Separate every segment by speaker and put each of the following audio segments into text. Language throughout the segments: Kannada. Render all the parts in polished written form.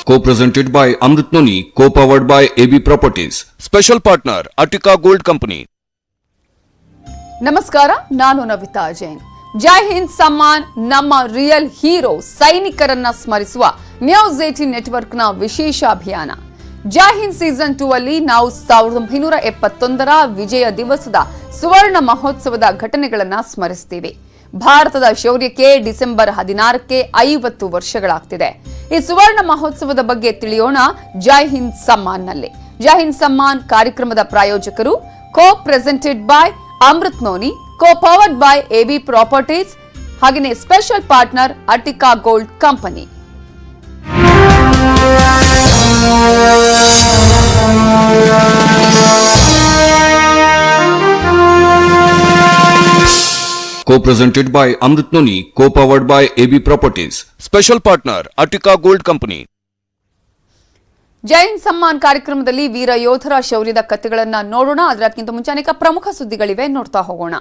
Speaker 1: Co-presented by Amrit Noni, co-powered by AB Properties. Special partner, Attica Gold Company.
Speaker 2: ನಮಸ್ಕಾರ, ನಾನು ನವಿತಾ ಜೈನ್. ಜೈ ಹಿಂದ್ ಸಮ್ಮಾನ್ ನಮ್ಮ ರಿಯಲ್ ಹೀರೋ ಸೈನಿಕರನ್ನ ಸ್ಮರಿಸುವ ನ್ಯೂಸ್ 18 ನೆಟ್ವರ್ಕ್ನ ವಿಶೇಷ ಅಭಿಯಾನ. ಜೈ ಹಿಂದ್ ಸೀಸನ್ 2 ಅಲ್ಲಿ ನಾವು 1971ರ ವಿಜಯ ದಿವಸದ ಸುವರ್ಣ ಮಹೋತ್ಸವದ ಘಟನೆಗಳನ್ನ ಸ್ಮರಿಸ್ತೀವಿ. ಭಾರತದ ಶೌರ್ಯಕ್ಕೆ ಡಿಸೆಂಬರ್ 16ಕ್ಕೆ 50 ವರ್ಷಗಳಾಗ್ತಿದೆ. ಈ ಸುವರ್ಣ ಮಹೋತ್ಸವದ ಬಗ್ಗೆ ತಿಳಿಯೋಣ ಜೈ ಹಿಂದ್ ಸಮ್ಮಾನ್ನಲ್ಲಿ. ಜೈ ಹಿಂದ್ ಸಮ್ಮಾನ್ ಕಾರ್ಯಕ್ರಮದ ಪ್ರಾಯೋಜಕರು co-presented by Amrit Noni, co-powered by AB Properties, ಹಾಗೆಯೇ special partner Attica gold company.
Speaker 1: Co-presented by Amrit Noni, co-powered by AB Properties. Special partner, Attica Gold Company.
Speaker 2: ಜೈ ಹಿಂದ್ ಸಮ್ಮಾನ್ ಕಾರ್ಯಕ್ರಮದಲ್ಲಿ ವೀರ ಯೋಧರ ಶೌರ್ಯದ ಕಥೆಗಳನ್ನ ನೋಡೋಣ. ಅದಕ್ಕಿಂತ ಮುಂಚೆ ಅನೇಕ ಪ್ರಮುಖ ಸುದ್ದಿಗಳಿವೆ, ನೋಡ್ತಾ ಹೋಗೋಣ.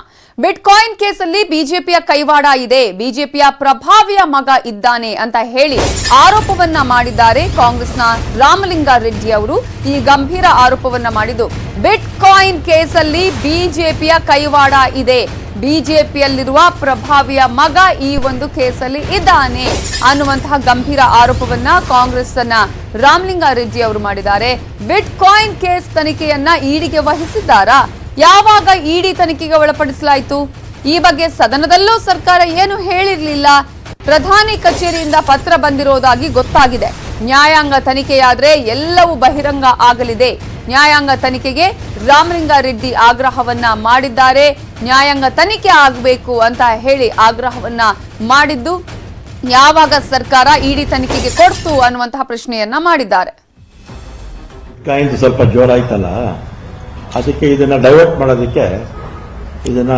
Speaker 2: ಬಿಟ್ಕಾಯಿನ್ ಕೇಸಲ್ಲಿ ಬಿಜೆಪಿಯ ಕೈವಾಡ ಇದೆ, ಬಿಜೆಪಿಯ ಪ್ರಭಾವಿಯ ಮಗ ಇದ್ದಾನೆ ಅಂತ ಹೇಳಿ ಆರೋಪವನ್ನ ಮಾಡಿದ್ದಾರೆ ಕಾಂಗ್ರೆಸ್ನ ರಾಮಲಿಂಗಾರೆಡ್ಡಿ ಅವರು. ಈ ಗಂಭೀರ ಆರೋಪವನ್ನ ಮಾಡಿದ್ದು ಬಿಟ್ಕಾಯಿನ್ ಕೇಸಲ್ಲಿ ಬಿಜೆಪಿಯ ಕೈವಾಡ ಇದೆ, ಬಿಜೆಪಿಯಲ್ಲಿರುವ ಪ್ರಭಾವಿಯ ಮಗ ಈ ಒಂದು ಕೇಸಲ್ಲಿ ಇದ್ದಾನೆ ಅನ್ನುವಂತಹ ಗಂಭೀರ ಆರೋಪವನ್ನ ಕಾಂಗ್ರೆಸ್ನ ರಾಮಲಿಂಗಾರೆಡ್ಡಿ ಅವರು ಮಾಡಿದ್ದಾರೆ. ಬಿಟ್ ಕಾಯಿನ್ ಕೇಸ್ ತನಿಖೆಯನ್ನ ಇಡಿಗೆ ವಹಿಸಿದ್ದಾರಾ? ಯಾವಾಗ ಇಡಿ ತನಿಖೆಗೆ ಒಳಪಡಿಸಲಾಯಿತು? ಈ ಬಗ್ಗೆ ಸದನದಲ್ಲೂ ಸರ್ಕಾರ ಏನು ಹೇಳಿರಲಿಲ್ಲ. ಪ್ರಧಾನಿ ಕಚೇರಿಯಿಂದ ಪತ್ರ ಬಂದಿರೋದಾಗಿ ಗೊತ್ತಾಗಿದೆ. ನ್ಯಾಯಾಂಗ ತನಿಖೆಯಾದ್ರೆ ಎಲ್ಲವೂ ಬಹಿರಂಗ ಆಗಲಿದೆ. ನ್ಯಾಯಾಂಗ ತನಿಖೆಗೆ ರಾಮಲಿಂಗಾರೆಡ್ಡಿ ಆಗ್ರಹವನ್ನ ಮಾಡಿದ್ದಾರೆ. ನ್ಯಾಯಾಂಗ ತನಿಖೆ ಆಗಬೇಕು ಅಂತ ಹೇಳಿ ಆಗ್ರಹವನ್ನ ಮಾಡಿದ್ದು ಯಾವಾಗ ಸರ್ಕಾರ ಇಡಿ ತನಿಖೆಗೆ ಕೊಡ್ತು ಅನ್ನುವಂತಹ ಪ್ರಶ್ನೆಯನ್ನ ಮಾಡಿದ್ದಾರೆ.
Speaker 3: ಸ್ವಲ್ಪ ಜೋರಾಯ್ತಲ್ಲ, ಅದಕ್ಕೆ ಇದನ್ನ ಡೈವರ್ಟ್ ಮಾಡೋದಕ್ಕೆ ಇದನ್ನ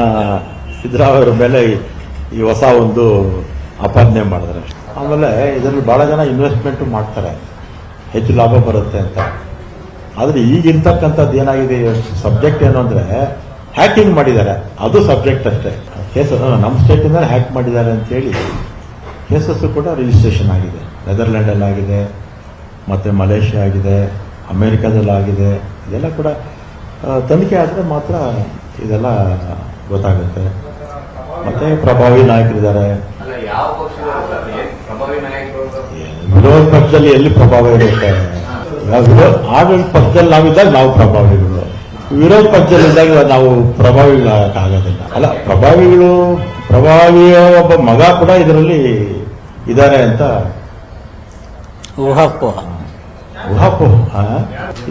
Speaker 3: ಸಿದ್ದರಾಮಯ್ಯ ಮೇಲೆ ಈ ಹೊಸ ಒಂದು ಆಪಾದನೆ ಮಾಡಿದ್ರೆ, ಆಮೇಲೆ ಇದರಲ್ಲಿ ಬಹಳ ಜನ ಇನ್ವೆಸ್ಟ್ಮೆಂಟ್ ಮಾಡ್ತಾರೆ, ಹೆಚ್ಚು ಲಾಭ ಬರುತ್ತೆ ಅಂತ. ಆದ್ರೆ ಈಗಿರ್ತಕ್ಕಂಥದ್ದು ಏನಾಗಿದೆ, ಸಬ್ಜೆಕ್ಟ್ ಏನು ಅಂದ್ರೆ ಹ್ಯಾಕಿಂಗ್ ಮಾಡಿದ್ದಾರೆ, ಅದು ಸಬ್ಜೆಕ್ಟ್ ಅಷ್ಟೇ. ಕೇಸ್ ನಮ್ಮ ಸ್ಟೇಟ್ ಇಂದ ಹ್ಯಾಕ್ ಮಾಡಿದ್ದಾರೆ ಅಂತ ಹೇಳಿ ಕೇಸಸ್ ಕೂಡ ರಿಜಿಸ್ಟ್ರೇಷನ್ ಆಗಿದೆ. ನೆದರ್ಲ್ಯಾಂಡ್ ಆಗಿದೆ, ಮತ್ತೆ ಮಲೇಷ್ಯಾ ಆಗಿದೆ, ಅಮೆರಿಕಾದಲ್ಲಿ ಆಗಿದೆ. ಇದೆಲ್ಲ ಕೂಡ ತನಿಖೆ ಆದರೆ ಮಾತ್ರ ಇದೆಲ್ಲ ಗೊತ್ತಾಗುತ್ತೆ. ಮತ್ತೆ ಪ್ರಭಾವಿ ನಾಯಕರಿದ್ದಾರೆ. ವಿರೋಧ ಪಕ್ಷದಲ್ಲಿ ಎಲ್ಲಿ ಪ್ರಭಾವ ಇರುತ್ತೆ? ಆಡಳಿತ ಪಕ್ಷದಲ್ಲಿ ನಾವಿದ್ದಾಗ ನಾವು ಪ್ರಭಾವಿಗಳು, ವಿರೋಧ ಪಕ್ಷದಲ್ಲಿದ್ದಾಗ ನಾವು ಪ್ರಭಾವಿಗಳಾಗೋದಿಲ್ಲ. ಅಲ್ಲ, ಪ್ರಭಾವಿಯ ಒಬ್ಬ ಮಗ ಕೂಡ ಇದರಲ್ಲಿ ಇದ್ದಾರೆ ಅಂತ ಊಹಾಪೋಹ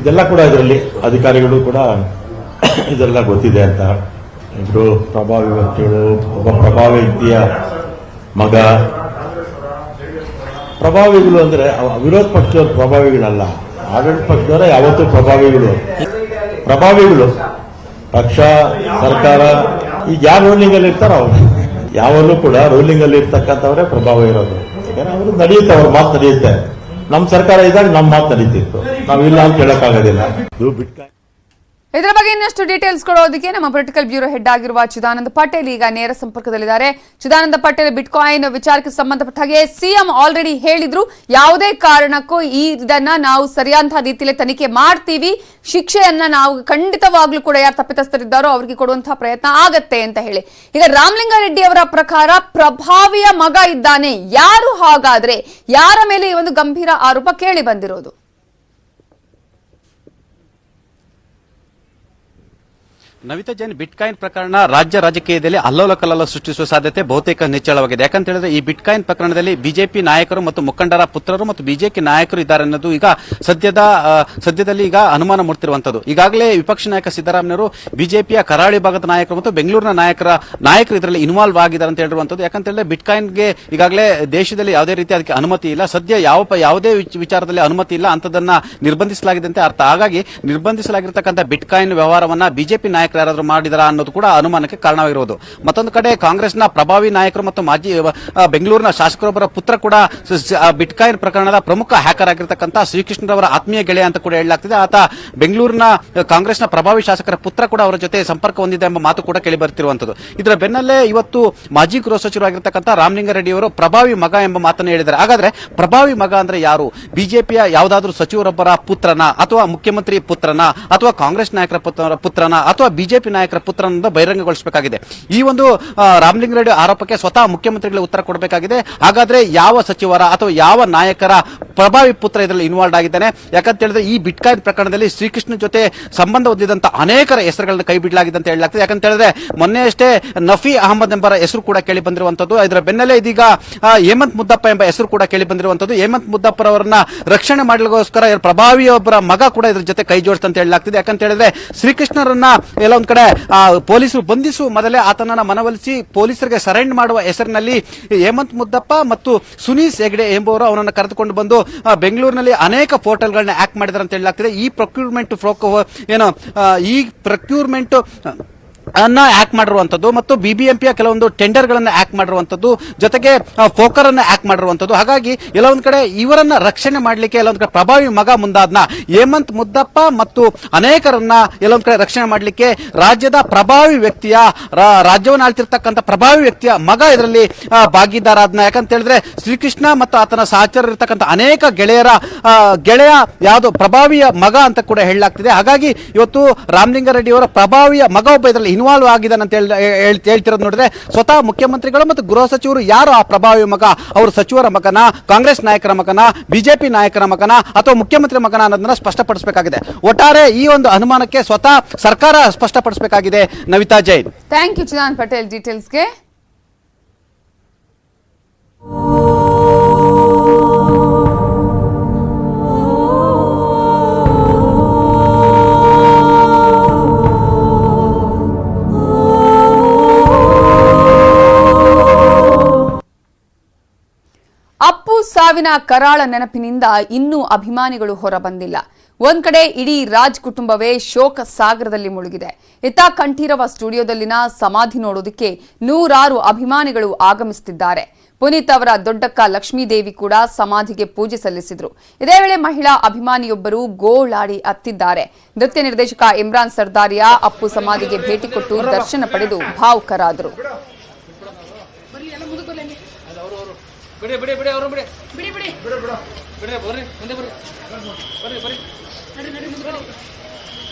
Speaker 3: ಇದೆಲ್ಲ ಕೂಡ ಇದರಲ್ಲಿ ಅಧಿಕಾರಿಗಳು ಕೂಡ ಇದೆಲ್ಲ ಗೊತ್ತಿದೆ ಅಂತ. ಇಬ್ರು ಪ್ರಭಾವಿ ವ್ಯಕ್ತಿಗಳು, ಒಬ್ಬ ಪ್ರಭಾವಿ ವ್ಯಕ್ತಿಯ ಮಗ. ಪ್ರಭಾವಿಗಳು ಅಂದ್ರೆ ವಿರೋಧ ಪಕ್ಷದವರು ಪ್ರಭಾವಿಗಳಲ್ಲ, ಆಡಳಿತ ಪಕ್ಷದವರ ಯಾವತ್ತೂ ಪ್ರಭಾವಿಗಳು ಪಕ್ಷ ಸರ್ಕಾರ ಈಗ ಯಾರು ರೂಲಿಂಗ್ ಅಲ್ಲಿ ಇರ್ತಾರೋ ಅವರು ಯಾವಲ್ಲೂ ಕೂಡ ರೂಲಿಂಗ್ ಅಲ್ಲಿ ಇರ್ತಕ್ಕಂಥವರೇ ಪ್ರಭಾವ ಇರೋದು. ಯಾಕಂದ್ರೆ ಅವರು ನಡೆಯುತ್ತೆ, ಅವ್ರ ಮಾತು ನಡೆಯುತ್ತೆ. ನಮ್ಮ ಸರ್ಕಾರ ಇದ್ದಾಗ ನಮ್ಮ ಮಾತು ನಡೀತಿತ್ತು, ನಾವಿಲ್ಲ ಅಂತ ಹೇಳಕ್ಕಾಗೋದಿಲ್ಲ.
Speaker 2: ಇದರ ಬಗ್ಗೆ ಇನ್ನಷ್ಟು ಡೀಟೇಲ್ಸ್ ಕೊಡೋದಕ್ಕೆ ನಮ್ಮ ಪೊಲಿಟಿಕಲ್ ಬ್ಯೂರೋ ಹೆಡ್ ಆಗಿರುವ ಚಿದಾನಂದ ಪಟೇಲ್ ಈಗ ನೇರ ಸಂಪರ್ಕದಲ್ಲಿದ್ದಾರೆ. ಚಿದಾನಂದ ಪಟೇಲ್, ಬಿಟ್ಕಾಯಿನ್ ವಿಚಾರಕ್ಕೆ ಸಂಬಂಧಪಟ್ಟ ಹಾಗೆ ಸಿಎಂ ಆಲ್ರೆಡಿ ಹೇಳಿದ್ರು, ಯಾವುದೇ ಕಾರಣಕ್ಕೂ ಇದನ್ನ ನಾವು ಸರಿಯಾದ ರೀತಿಯಲ್ಲಿ ತನಿಖೆ ಮಾಡ್ತೀವಿ, ಶಿಕ್ಷೆಯನ್ನ ನಾವು ಖಂಡಿತವಾಗ್ಲೂ ಕೂಡ ಯಾರು ತಪ್ಪಿತಸ್ಥರಿದ್ದಾರೋ ಅವರಿಗೆ ಕೊಡುವಂತಹ ಪ್ರಯತ್ನ ಆಗತ್ತೆ ಅಂತ ಹೇಳಿ. ಈಗ ರಾಮಲಿಂಗಾರೆಡ್ಡಿ ಅವರ ಪ್ರಕಾರ ಪ್ರಭಾವಿಯ ಮಗ ಇದ್ದಾನೆ. ಯಾರು ಹಾಗಾದ್ರೆ? ಯಾರ ಮೇಲೆ ಈ ಒಂದು ಗಂಭೀರ ಆರೋಪ ಕೇಳಿ ಬಂದಿರೋದು?
Speaker 4: ನವಿತಾ ಜೈನ್, ಬಿಟ್ಕಾಯಿನ್ ಪ್ರಕರಣ ರಾಜ್ಯ ರಾಜಕೀಯದಲ್ಲಿ ಅಲ್ಲೋಲ ಕಲ್ಲೋಲ ಸೃಷ್ಟಿಸುವ ಸಾಧ್ಯತೆ ಬಹುತೇಕ ಹೆಚ್ಚಳವಾಗಿದೆ. ಯಾಕಂತ ಹೇಳಿದ್ರೆ ಈ ಬಿಟ್ಕಾಯಿನ್ ಪ್ರಕರಣದಲ್ಲಿ ಬಿಜೆಪಿ ನಾಯಕರು ಮತ್ತು ಮುಖಂಡರ ಪುತ್ರರು ಮತ್ತು ಬಿಜೆಪಿ ನಾಯಕರು ಇದ್ದಾರೆ ಅನ್ನೋದು ಈಗ ಸದ್ಯದಲ್ಲಿ ಈಗ ಅನುಮಾನ ಮೂಡ್ತಿರುವಂತದ್ದು. ಈಗಾಗಲೇ ವಿಪಕ್ಷ ನಾಯಕ ಸಿದ್ದರಾಮಯ್ಯವರು ಬಿಜೆಪಿಯ ಕರಾವಳಿ ಭಾಗದ ನಾಯಕರು ಮತ್ತು ಬೆಂಗಳೂರಿನ ನಾಯಕರು ಇದರಲ್ಲಿ ಇನ್ವಾಲ್ವ್ ಆಗಿದ್ದಾರೆ ಅಂತ ಹೇಳಿರುವಂತದ್ದು. ಯಾಕಂತ ಹೇಳಿದ್ರೆ ಬಿಟ್ಕಾಯಿನ್ಗೆ ಈಗಾಗಲೇ ದೇಶದಲ್ಲಿ ಯಾವುದೇ ರೀತಿ ಅದಕ್ಕೆ ಅನುಮತಿ ಇಲ್ಲ, ಸದ್ಯ ಯಾವುದೇ ವಿಚಾರದಲ್ಲಿ ಅನುಮತಿ ಇಲ್ಲ, ಅಂತದನ್ನ ನಿರ್ಬಂಧಿಸಲಾಗಿದೆ ಅಂತ ಅರ್ಥ. ಹಾಗಾಗಿ ನಿರ್ಬಂಧಿಸಲಾಗಿರ್ತಕ್ಕಂಥ ಬಿಟ್ಕಾಯಿನ್ ವ್ಯವಹಾರವನ್ನ ಬಿಜೆಪಿ ನಾಯಕರು ಡೈರೆಕ್ಟರ್ ಯಾರಾದರೂ ಮಾಡಿದಾರಾ ಅನ್ನೋದು ಕೂಡ ಅನುಮಾನಕ್ಕೆ ಕಾರಣವಾಗಿರುವುದು. ಮತ್ತೊಂದು ಕಡೆ ಕಾಂಗ್ರೆಸ್ನ ಪ್ರಭಾವಿ ನಾಯಕರು ಮತ್ತು ಮಾಜಿ ಬೆಂಗಳೂರಿನ ಶಾಸಕರೊಬ್ಬರ ಪುತ್ರ ಕೂಡ ಬಿಟ್ಕಾಯಿನ್ ಪ್ರಕರಣದ ಪ್ರಮುಖ ಹ್ಯಾಕರ್ ಆಗಿರತಕ್ಕಂಥ ಶ್ರೀಕೃಷ್ಣರವರ ಆತ್ಮೀಯ ಗೆಳೆಯ ಅಂತ ಕೂಡ ಹೇಳಲಾಗ್ತಿದೆ. ಆತ ಬೆಂಗಳೂರಿನ ಕಾಂಗ್ರೆಸ್ನ ಪ್ರಭಾವಿ ಶಾಸಕರ ಪುತ್ರ ಕೂಡ ಅವರ ಜೊತೆ ಸಂಪರ್ಕ ಹೊಂದಿದೆ ಎಂಬ ಮಾತು ಕೂಡ ಕೇಳಿ ಬರ್ತಿರುವಂತದ್ದು. ಇದರ ಬೆನ್ನಲ್ಲೇ ಇವತ್ತು ಮಾಜಿ ಗೃಹ ಸಚಿವರಾಗಿರ್ತಕ್ಕಂಥ ರಾಮಲಿಂಗಾರೆಡ್ಡಿ ಅವರು ಪ್ರಭಾವಿ ಮಗ ಎಂಬ ಮಾತನ್ನು ಹೇಳಿದ್ದಾರೆ. ಹಾಗಾದ್ರೆ ಪ್ರಭಾವಿ ಮಗ ಅಂದ್ರೆ ಯಾರು? ಬಿಜೆಪಿಯ ಯಾವುದಾದ್ರೂ ಸಚಿವರೊಬ್ಬರ ಪುತ್ರನ, ಅಥವಾ ಮುಖ್ಯಮಂತ್ರಿ ಪುತ್ರನ, ಅಥವಾ ಕಾಂಗ್ರೆಸ್ ನಾಯಕರ ಪುತ್ರನ, ಅಥವಾ ಬಿಜೆಪಿ ನಾಯಕರ ಪುತ್ರನ ಬಹಿರಂಗಗೊಳಿಸಬೇಕಾಗಿದೆ. ಈ ಒಂದು ರಾಮಲಿಂಗಾರೆಡ್ಡಿ ಆರೋಪಕ್ಕೆ ಸ್ವತಃ ಮುಖ್ಯಮಂತ್ರಿಗಳು ಉತ್ತರ ಕೊಡಬೇಕಾಗಿದೆ. ಹಾಗಾದ್ರೆ ಯಾವ ಸಚಿವರ ಅಥವಾ ಯಾವ ನಾಯಕರ ಪ್ರಭಾವಿ ಪುತ್ರ ಇದರಲ್ಲಿ ಇನ್ವಾಲ್ವ್ ಆಗಿದ್ದಾನೆ? ಯಾಕಂತ ಹೇಳಿದ್ರೆ ಈ ಬಿಟ್ಕಾಯಿನ್ ಪ್ರಕರಣದಲ್ಲಿ ಶ್ರೀಕೃಷ್ಣ ಜೊತೆ ಸಂಬಂಧ ಹೊಂದಿದಂತ ಅನೇಕರ ಹೆಸರುಗಳನ್ನು ಕೈ ಬಿಡಲಾಗಿದೆ ಅಂತ ಹೇಳಲಾಗ್ತದೆ. ಯಾಕಂತ ಹೇಳಿದ್ರೆ ಮೊನ್ನೆ ಅಷ್ಟೇ ನಫಿ ಅಹಮದ್ ಎಂಬ ಹೆಸರು ಕೂಡ ಕೇಳಿ ಬಂದಿರುವಂತದ್ದು. ಇದರ ಬೆನ್ನಲ್ಲೇ ಇದೀಗ ಹೇಮಂತ್ ಮುದ್ದಪ್ಪ ಎಂಬ ಹೆಸರು ಕೂಡ ಕೇಳಿ ಬಂದಿರುವಂತದ್ದು. ಹೇಮಂತ್ ಮುದ್ದಪ್ಪರವರನ್ನ ರಕ್ಷಣೆ ಮಾಡಲಿಗೋಸ್ಕರ ಪ್ರಭಾವಿಯೊಬ್ಬರ ಮಗ ಕೂಡ ಇದ್ರ ಜೊತೆ ಕೈ ಜೋಡಿಸ್ತಂತ ಹೇಳಲಾಗ್ತಿದೆ. ಯಾಕಂತ ಹೇಳಿದ್ರೆ ಶ್ರೀಕೃಷ್ಣರನ್ನ ಎಲ್ಲ ಒಂದ್ ಕಡೆ ಪೊಲೀಸರು ಬಂಧಿಸುವ ಮೊದಲೇ ಆತನನ್ನ ಮನವೊಲಿಸಿ ಪೊಲೀಸರಿಗೆ ಸರೆಂಡರ್ ಮಾಡುವ ಹೆಸರಿನಲ್ಲಿ ಹೇಮಂತ್ ಮುದ್ದಪ್ಪ ಮತ್ತು ಸುನೀಸ್ ಹೆಗ್ಡೆ ಎಂಬುವರು ಅವನನ್ನು ಕರೆದುಕೊಂಡು ಬಂದು ಬೆಂಗಳೂರಿನಲ್ಲಿ ಅನೇಕ ಹೋಟೆಲ್ಗಳನ್ನ ಆಕ್ಟ್ ಮಾಡಿದ್ದಾರೆ ಅಂತ ಹೇಳಲಾಗ್ತಿದೆ. ಈ ಪ್ರೊಕ್ಯೂರ್ಮೆಂಟ್ ಅನ್ನ ಆಕ್ಟ್ ಮಾಡಿರುವಂತದ್ದು ಮತ್ತು ಬಿಬಿಎಂಪಿಯ ಕೆಲವೊಂದು ಟೆಂಡರ್ ಗಳನ್ನ ಆಕ್ಟ್ ಮಾಡಿರುವಂತದ್ದು, ಜೊತೆಗೆ ಫೋಕರ್ ಅನ್ನ ಆಕ್ಟ್ ಮಾಡಿರುವಂತದ್ದು. ಹಾಗಾಗಿ ಎಲ್ಲ ಒಂದ್ ಕಡೆ ಇವರನ್ನ ರಕ್ಷಣೆ ಮಾಡಲಿಕ್ಕೆ ಎಲ್ಲ ಒಂದ್ ಕಡೆ ಪ್ರಭಾವಿ ಮಗ ಮುಂದಾದ್ನ ಹೇಮಂತ್ ಮುದ್ದಪ್ಪ ಮತ್ತು ಅನೇಕರನ್ನ ಎಲ್ಲ ಒಂದ್ ಕಡೆ ರಕ್ಷಣೆ ಮಾಡಲಿಕ್ಕೆ ರಾಜ್ಯದ ಪ್ರಭಾವಿ ವ್ಯಕ್ತಿಯ ರಾಜ್ಯವನ್ನು ಆಳ್ತಿರ್ತಕ್ಕಂಥ ಪ್ರಭಾವಿ ವ್ಯಕ್ತಿಯ ಮಗ ಇದರಲ್ಲಿ ಭಾಗಿದಾರಾದ್ನ. ಯಾಕಂತ ಹೇಳಿದ್ರೆ ಶ್ರೀಕೃಷ್ಣ ಮತ್ತು ಆತನ ಸಹಚರ ಇರತಕ್ಕಂಥ ಅನೇಕ ಗೆಳೆಯ ಯಾವುದು ಪ್ರಭಾವಿಯ ಮಗ ಅಂತ ಕೂಡ ಹೇಳಲಾಗ್ತಿದೆ. ಹಾಗಾಗಿ ಇವತ್ತು ರಾಮಲಿಂಗಾರೆಡ್ಡಿ ಅವರ ಪ್ರಭಾವಿಯ ಮಗ ಒಬ್ಬ ಇದರಲ್ಲಿ ಇನ್ವಾಲ್ವ್ ಆಗಿದ್ದಾನೆ ಅಂತ ಹೇಳ್ತಿರೋದು ನೋಡಿದ್ರೆ ಸ್ವತಃ ಮುಖ್ಯಮಂತ್ರಿಗಳು ಮತ್ತು ಗೃಹ ಸಚಿವರು ಯಾರು ಆ ಪ್ರಭಾವಿ ಮಗ? ಅವರು ಸಚಿವರ ಮಗನ, ಕಾಂಗ್ರೆಸ್ ನಾಯಕರ ಮಗನ, ಬಿಜೆಪಿ ನಾಯಕರ ಮಗನ, ಅಥವಾ ಮುಖ್ಯಮಂತ್ರಿ ಮಗನ ಅನ್ನೋದನ್ನ ಸ್ಪಷ್ಟಪಡಿಸಬೇಕಾಗಿದೆ. ಒಟ್ಟಾರೆ ಈ ಒಂದು ಅನುಮಾನಕ್ಕೆ ಸ್ವತಃ ಸರ್ಕಾರ ಸ್ಪಷ್ಟಪಡಿಸಬೇಕಾಗಿದೆ. ನವಿತಾ ಜೈನ್.
Speaker 2: ಥ್ಯಾಂಕ್ ಯು ಚಿದಾನ್ ಪಟೇಲ್ ಡೀಟೇಲ್ಸ್ಗೆ. ಅಪ್ಪು ಸಾವಿನ ಕರಾಳ ನೆನಪಿನಿಂದ ಇನ್ನೂ ಅಭಿಮಾನಿಗಳು ಹೊರಬಂದಿಲ್ಲ. ಒಂದ್ ಕಡೆ ಇಡೀ ರಾಜ್ ಕುಟುಂಬವೇ ಶೋಕ ಸಾಗರದಲ್ಲಿ ಮುಳುಗಿದೆ. ಇತ್ತ ಕಂಠೀರವ ಸ್ಟುಡಿಯೋದಲ್ಲಿನ ಸಮಾಧಿ ನೋಡೋದಕ್ಕೆ ನೂರಾರು ಅಭಿಮಾನಿಗಳು ಆಗಮಿಸುತ್ತಿದ್ದಾರೆ. ಪುನೀತ್ ಅವರ ದೊಡ್ಡಕ್ಕ ಲಕ್ಷ್ಮೀದೇವಿ ಕೂಡ ಸಮಾಧಿಗೆ ಪೂಜೆ ಸಲ್ಲಿಸಿದ್ರು. ಇದೇ ವೇಳೆ ಮಹಿಳಾ ಅಭಿಮಾನಿಯೊಬ್ಬರು ಗೋಳಾಡಿ ಅತ್ತಿದ್ದಾರೆ. ನೃತ್ಯ ನಿರ್ದೇಶಕ ಇಮ್ರಾನ್ ಸರ್ದಾರಿಯಾ ಅಪ್ಪು ಸಮಾಧಿಗೆ ಭೇಟಿ ಕೊಟ್ಟು ದರ್ಶನ ಪಡೆದು ಭಾವುಕರಾದರು.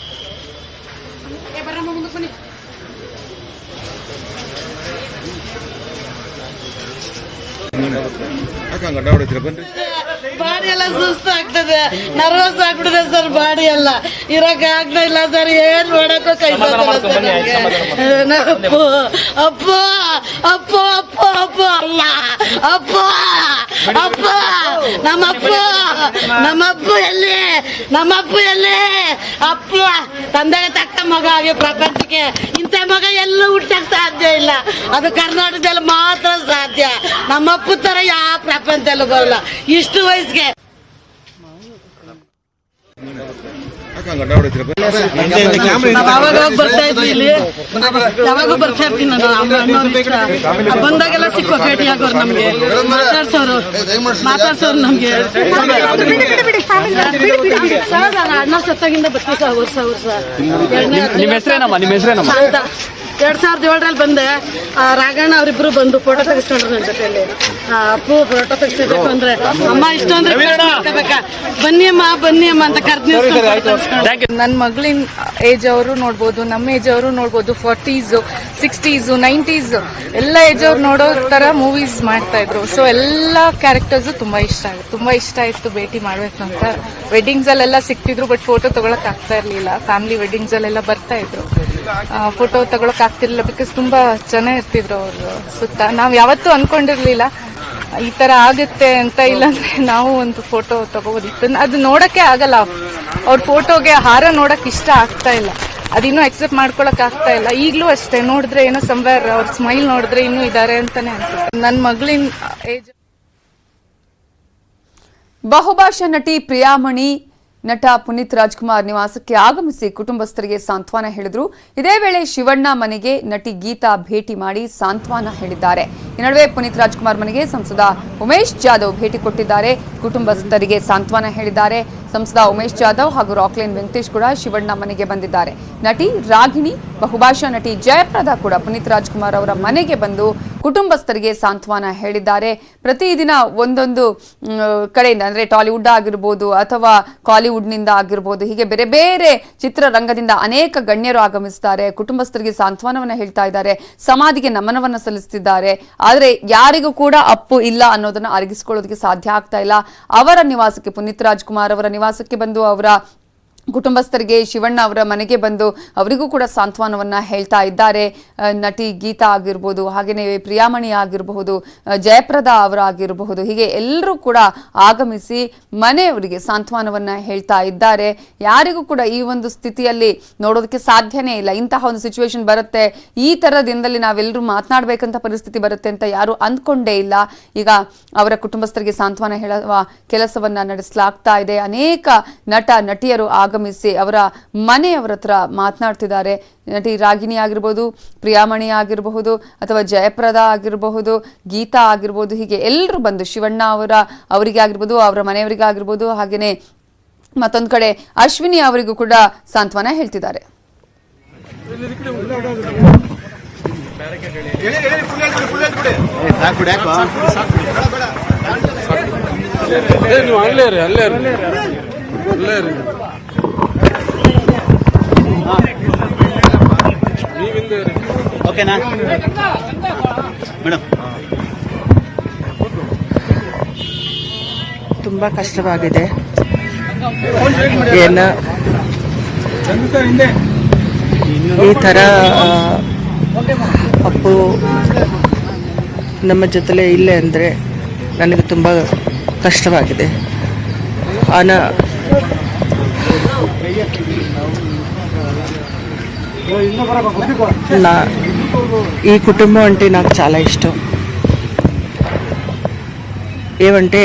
Speaker 5: ಬಾಡಿ ಎಲ್ಲ ಸುಸ್ತು ಆಗ್ತದೆ, ನರ್ವಸ್ ಆಗ್ಬಿಟ್ಟಿದೆ ಸರ್. ಬಾಡಿ ಎಲ್ಲ ಇರಕ್ ಆಗ್ತಾ ಇಲ್ಲ ಸರ್. ಏನ್ ಮಾಡಕ್ಕೂ ಕೈ ಅಪ್ಪು ಅಪ್ಪು ಅಪ್ಪು ಅಪ್ಪು ಅಪ್ಪು ಅಲ್ಲ ಅಪ್ಪು ಅಪ್ಪು ನಮ್ಮಪ್ಪು ಎಲ್ಲಿ? ನಮ್ಮಪ್ಪು ಎಲ್ಲಿ? ಅಪ್ಪು ತಂದೆಗೆ ತಕ್ಕ ಮಗ ಆಗಿ ಪ್ರಪಂಚಕ್ಕೆ ಇಂಥ ಮಗ ಎಲ್ಲೂ ಹುಟ್ಟಕ್ ಸಾಧ್ಯ ಇಲ್ಲ. ಅದು ಕರ್ನಾಟಕದಲ್ಲಿ ಮಾತ್ರ ಸಾಧ್ಯ. ನಮ್ಮಪ್ಪು ತರ ಯಾವ ಪ್ರಪಂಚದಲ್ಲೂ ಬರಲ್ಲ ಇಷ್ಟು ವಯಸ್ಸಿಗೆ. ಯಾವಾಗ ಬರ್ತಾ ಇದ್ವಿ ಇಲ್ಲಿ, ಯಾವಾಗ ಬರ್ತಾ ಇರ್ತೀನಿ ನಾನು. ಬಂದಾಗೆಲ್ಲ ಸಿಕ್ಕೋ ಭೇಟಿ ಆಗೋರು, ನಮ್ಗೆ ಮಾತಾಡ್ಸೋರು ನಮ್ಗೆ. ಅಣ್ಣ ಸತ್ತಾಗಿಂದ ಬರ್ತೀವಿ ಸರ್ ವರ್ಷ. 2007ರಲ್ಲಿ ಬಂದೆ. ರಾಘಣ್ಣ ಅವರಿಬ್ರು ಬಂದು ಫೋಟೋ ತೆಗಿಸ್ಕೊಂಡ್ರು ನನ್ನ ಜೊತೆಯಲ್ಲಿ. ಅಪ್ಪು ಫೋಟೋ ತೆಗಿಸ್ಬೇಕು ಅಂದ್ರೆ ಅಮ್ಮ ಇಷ್ಟ ಅಂದ್ರೆ ಬನ್ನಿ ಅಮ್ಮ ಅಂತ ಕರ್ದು.
Speaker 6: ನನ್ನ ಮಗಳಿನ ಏಜ್ ಅವರು ನೋಡ್ಬೋದು, ನಮ್ಮ ಏಜ್ ಅವರು ನೋಡ್ಬೋದು. 40s, 60s, 90s ಎಲ್ಲ ಏಜ್ ಅವ್ರು ನೋಡೋ ತರ ಮೂವೀಸ್ ಮಾಡ್ತಾ ಇದ್ರು. ಸೊ ಎಲ್ಲ ಕ್ಯಾರೆಕ್ಟರ್ಸ್ ತುಂಬಾ ಇಷ್ಟ ಆಯ್ತು ಭೇಟಿ ಮಾಡ್ಬೇಕು ಅಂತ. ವೆಡ್ಡಿಂಗ್ಸ್ ಅಲ್ಲೆಲ್ಲ ಸಿಕ್ತಿದ್ರು, ಬಟ್ ಫೋಟೋ ತಗೊಳಕ್ ಆಗ್ತಾ ಇರ್ಲಿಲ್ಲ. ಫ್ಯಾಮಿಲಿ ವೆಡ್ಡಿಂಗ್ಸ್ ಅಲ್ಲೆಲ್ಲ ಬರ್ತಾ ಇದ್ರು, ಫೋಟೋ ತಗೊಳಕ್ ಆಗ್ತಿರ್ಲಿಲ್ಲ. ಬಿಕಾಸ್ ತುಂಬಾ ಜನ ಇರ್ತಿದ್ರು ಅವ್ರು ಸುತ್ತ. ನಾವ್ ಯಾವತ್ತೂ ಅನ್ಕೊಂಡಿರ್ಲಿಲ್ಲ ಈ ತರ ಆಗುತ್ತೆ ಅಂತ. ಇಲ್ಲಾಂದ್ರೆ ನಾವು ಒಂದು ಫೋಟೋ ತಗೋಬೋದಿತ್ತು. ಅದು ನೋಡಕ್ಕೆ ಆಗಲ್ಲ, ಅವ್ರ ಫೋಟೋಗೆ ಹಾರ ನೋಡಕ್ ಇಷ್ಟ ಆಗ್ತಾ ಇಲ್ಲ. ಅದಿನ್ನೂ ಎಕ್ಸೆಪ್ಟ್ ಮಾಡ್ಕೊಳಕ್ ಆಗ್ತಾ ಇಲ್ಲ. ಈಗ್ಲೂ ಅಷ್ಟೇ, ನೋಡಿದ್ರೆ ಏನೋ ಸಂವೇರ್ ಅವ್ರ ಸ್ಮೈಲ್ ನೋಡಿದ್ರೆ ಇನ್ನೂ ಇದಾರೆ ಅಂತಾನೆ ಅನ್ಸುತ್ತೆ. ನನ್ನ ಮಗಳಿನ ಏಜ್.
Speaker 2: ಬಹುಭಾಷಾ ನಟಿ ಪ್ರಿಯಾಮಣಿ ನಟ ಪುನೀತ್ ರಾಜ್ಕುಮಾರ್ ನಿವಾಸಕ್ಕೆ ಆಗಮಿಸಿ ಕುಟುಂಬಸ್ಥರಿಗೆ ಸಾಂತ್ವನ ಹೇಳಿದರು. ಇದೇ ವೇಳೆ ಶಿವಣ್ಣ ಮನೆಗೆ ನಟಿ ಗೀತಾ ಭೇಟಿ ಮಾಡಿ ಸಾಂತ್ವನ ಹೇಳಿದ್ದಾರೆ. ಈ ನಡುವೆ ಪುನೀತ್ ರಾಜ್ಕುಮಾರ್ ಮನೆಗೆ ಸಂಸದ ಉಮೇಶ್ ಜಾಧವ್ ಭೇಟಿ ಕೊಟ್ಟಿದ್ದಾರೆ. ಕುಟುಂಬಸ್ಥರಿಗೆ ಸಾಂತ್ವನ ಹೇಳಿದ್ದಾರೆ. ಸಂಸದ ಉಮೇಶ್ ಜಾಧವ್ ಹಾಗೂ ರಾಕ್ಲೈನ್ ವೆಂಕಟೇಶ್ ಕೂಡ ಶಿವಣ್ಣ ಮನೆಗೆ ಬಂದಿದ್ದಾರೆ. ನಟಿ ರಾಗಿಣಿ, ಬಹುಭಾಷಾ ನಟಿ ಜಯಪ್ರದಾ ಕೂಡ ಪುನೀತ್ ರಾಜ್ಕುಮಾರ್ ಅವರ ಮನೆಗೆ ಬಂದು ಕುಟುಂಬಸ್ಥರಿಗೆ ಸಾಂತ್ವನ ಹೇಳಿದ್ದಾರೆ. ಪ್ರತಿದಿನ ಒಂದೊಂದು ಕಡೆಯಿಂದ ಅಂದ್ರೆ ಟಾಲಿವುಡ್ ಆಗಿರ್ಬೋದು ಅಥವಾ ಕಾಲಿವುಡ್ನಿಂದ ಆಗಿರ್ಬೋದು, ಹೀಗೆ ಬೇರೆ ಬೇರೆ ಚಿತ್ರರಂಗದಿಂದ ಅನೇಕ ಗಣ್ಯರು ಆಗಮಿಸ್ತಾರೆ. ಕುಟುಂಬಸ್ಥರಿಗೆ ಸಾಂತ್ವನವನ್ನ ಹೇಳ್ತಾ ಇದ್ದಾರೆ, ಸಮಾಧಿಗೆ ನಮನವನ್ನ ಸಲ್ಲಿಸುತ್ತಿದ್ದಾರೆ. ಆದರೆ ಯಾರಿಗೂ ಕೂಡ ಅಪ್ಪು ಇಲ್ಲ ಅನ್ನೋದನ್ನ ಅರಗಿಸಿಕೊಳ್ಳೋದಕ್ಕೆ ಸಾಧ್ಯ ಆಗ್ತಾ ಇಲ್ಲ. ಅವರ ನಿವಾಸಕ್ಕೆ, ಪುನೀತ್ ರಾಜ್ಕುಮಾರ್ ಅವರ ನಿವಾಸಕ್ಕೆ ಬಂದು ಅವರ ಕುಟುಂಬಸ್ಥರಿಗೆ, ಶಿವಣ್ಣ ಅವರ ಮನೆಗೆ ಬಂದು ಅವರಿಗೂ ಕೂಡ ಸಾಂತ್ವನವನ್ನ ಹೇಳ್ತಾ ಇದ್ದಾರೆ. ನಟಿ ಗೀತಾ ಆಗಿರ್ಬೋದು, ಹಾಗೆಯೇ ಪ್ರಿಯಾಮಣಿ ಆಗಿರಬಹುದು, ಜಯಪ್ರದಾ ಅವರಾಗಿರಬಹುದು, ಹೀಗೆ ಎಲ್ಲರೂ ಕೂಡ ಆಗಮಿಸಿ ಮನೆಯವರಿಗೆ ಸಾಂತ್ವನವನ್ನ ಹೇಳ್ತಾ ಇದ್ದಾರೆ. ಯಾರಿಗೂ ಕೂಡ ಈ ಒಂದು ಸ್ಥಿತಿಯಲ್ಲಿ ನೋಡೋದಕ್ಕೆ ಸಾಧ್ಯನೇ ಇಲ್ಲ. ಇಂತಹ ಒಂದು ಸಿಚುವೇಶನ್ ಬರುತ್ತೆ, ಈ ಥರದ ದಿನದಲ್ಲಿ ನಾವೆಲ್ಲರೂ ಮಾತನಾಡಬೇಕಂತ ಪರಿಸ್ಥಿತಿ ಬರುತ್ತೆ ಅಂತ ಯಾರು ಅಂದ್ಕೊಂಡೇ ಇಲ್ಲ. ಈಗ ಅವರ ಕುಟುಂಬಸ್ಥರಿಗೆ ಸಾಂತ್ವನ ಹೇಳುವ ಕೆಲಸವನ್ನ ನಡೆಸಲಾಗ್ತಾ ಇದೆ. ಅನೇಕ ನಟ ನಟಿಯರು ಆಗಮಿಸಿ ಅವರ ಮನೆಯವರ ಹತ್ರ ಮಾತನಾಡ್ತಿದ್ದಾರೆ. ನಟಿ ರಾಗಿಣಿ ಆಗಿರ್ಬೋದು, ಪ್ರಿಯಾಮಣಿ ಆಗಿರಬಹುದು, ಅಥವಾ ಜಯಪ್ರದಾ ಆಗಿರಬಹುದು, ಗೀತಾ ಆಗಿರ್ಬೋದು, ಹೀಗೆ ಎಲ್ಲರೂ ಬಂದು ಶಿವಣ್ಣ ಅವರಿಗೆ ಆಗಿರ್ಬೋದು, ಅವರ ಮನೆಯವರಿಗಾಗಿರ್ಬೋದು, ಹಾಗೆಯೇ ಮತ್ತೊಂದು ಕಡೆ ಅಶ್ವಿನಿ ಅವರಿಗೂ ಕೂಡ ಸಾಂತ್ವನ ಹೇಳ್ತಿದ್ದಾರೆ.
Speaker 4: ಓಕೆನಾ ಮೇಡಮ್?
Speaker 7: ತುಂಬಾ ಕಷ್ಟವಾಗಿದೆ. ಏನು ಈ ಥರ ಅಪ್ಪು ನಮ್ಮ ಜೊತೆಲೇ ಇಲ್ಲೇ ಅಂದರೆ ನನಗೆ ತುಂಬ ಕಷ್ಟವಾಗಿದೆ. ఈ కుటుంబం అంటే నాకు చాలా ఇష్టం. ఏమంటే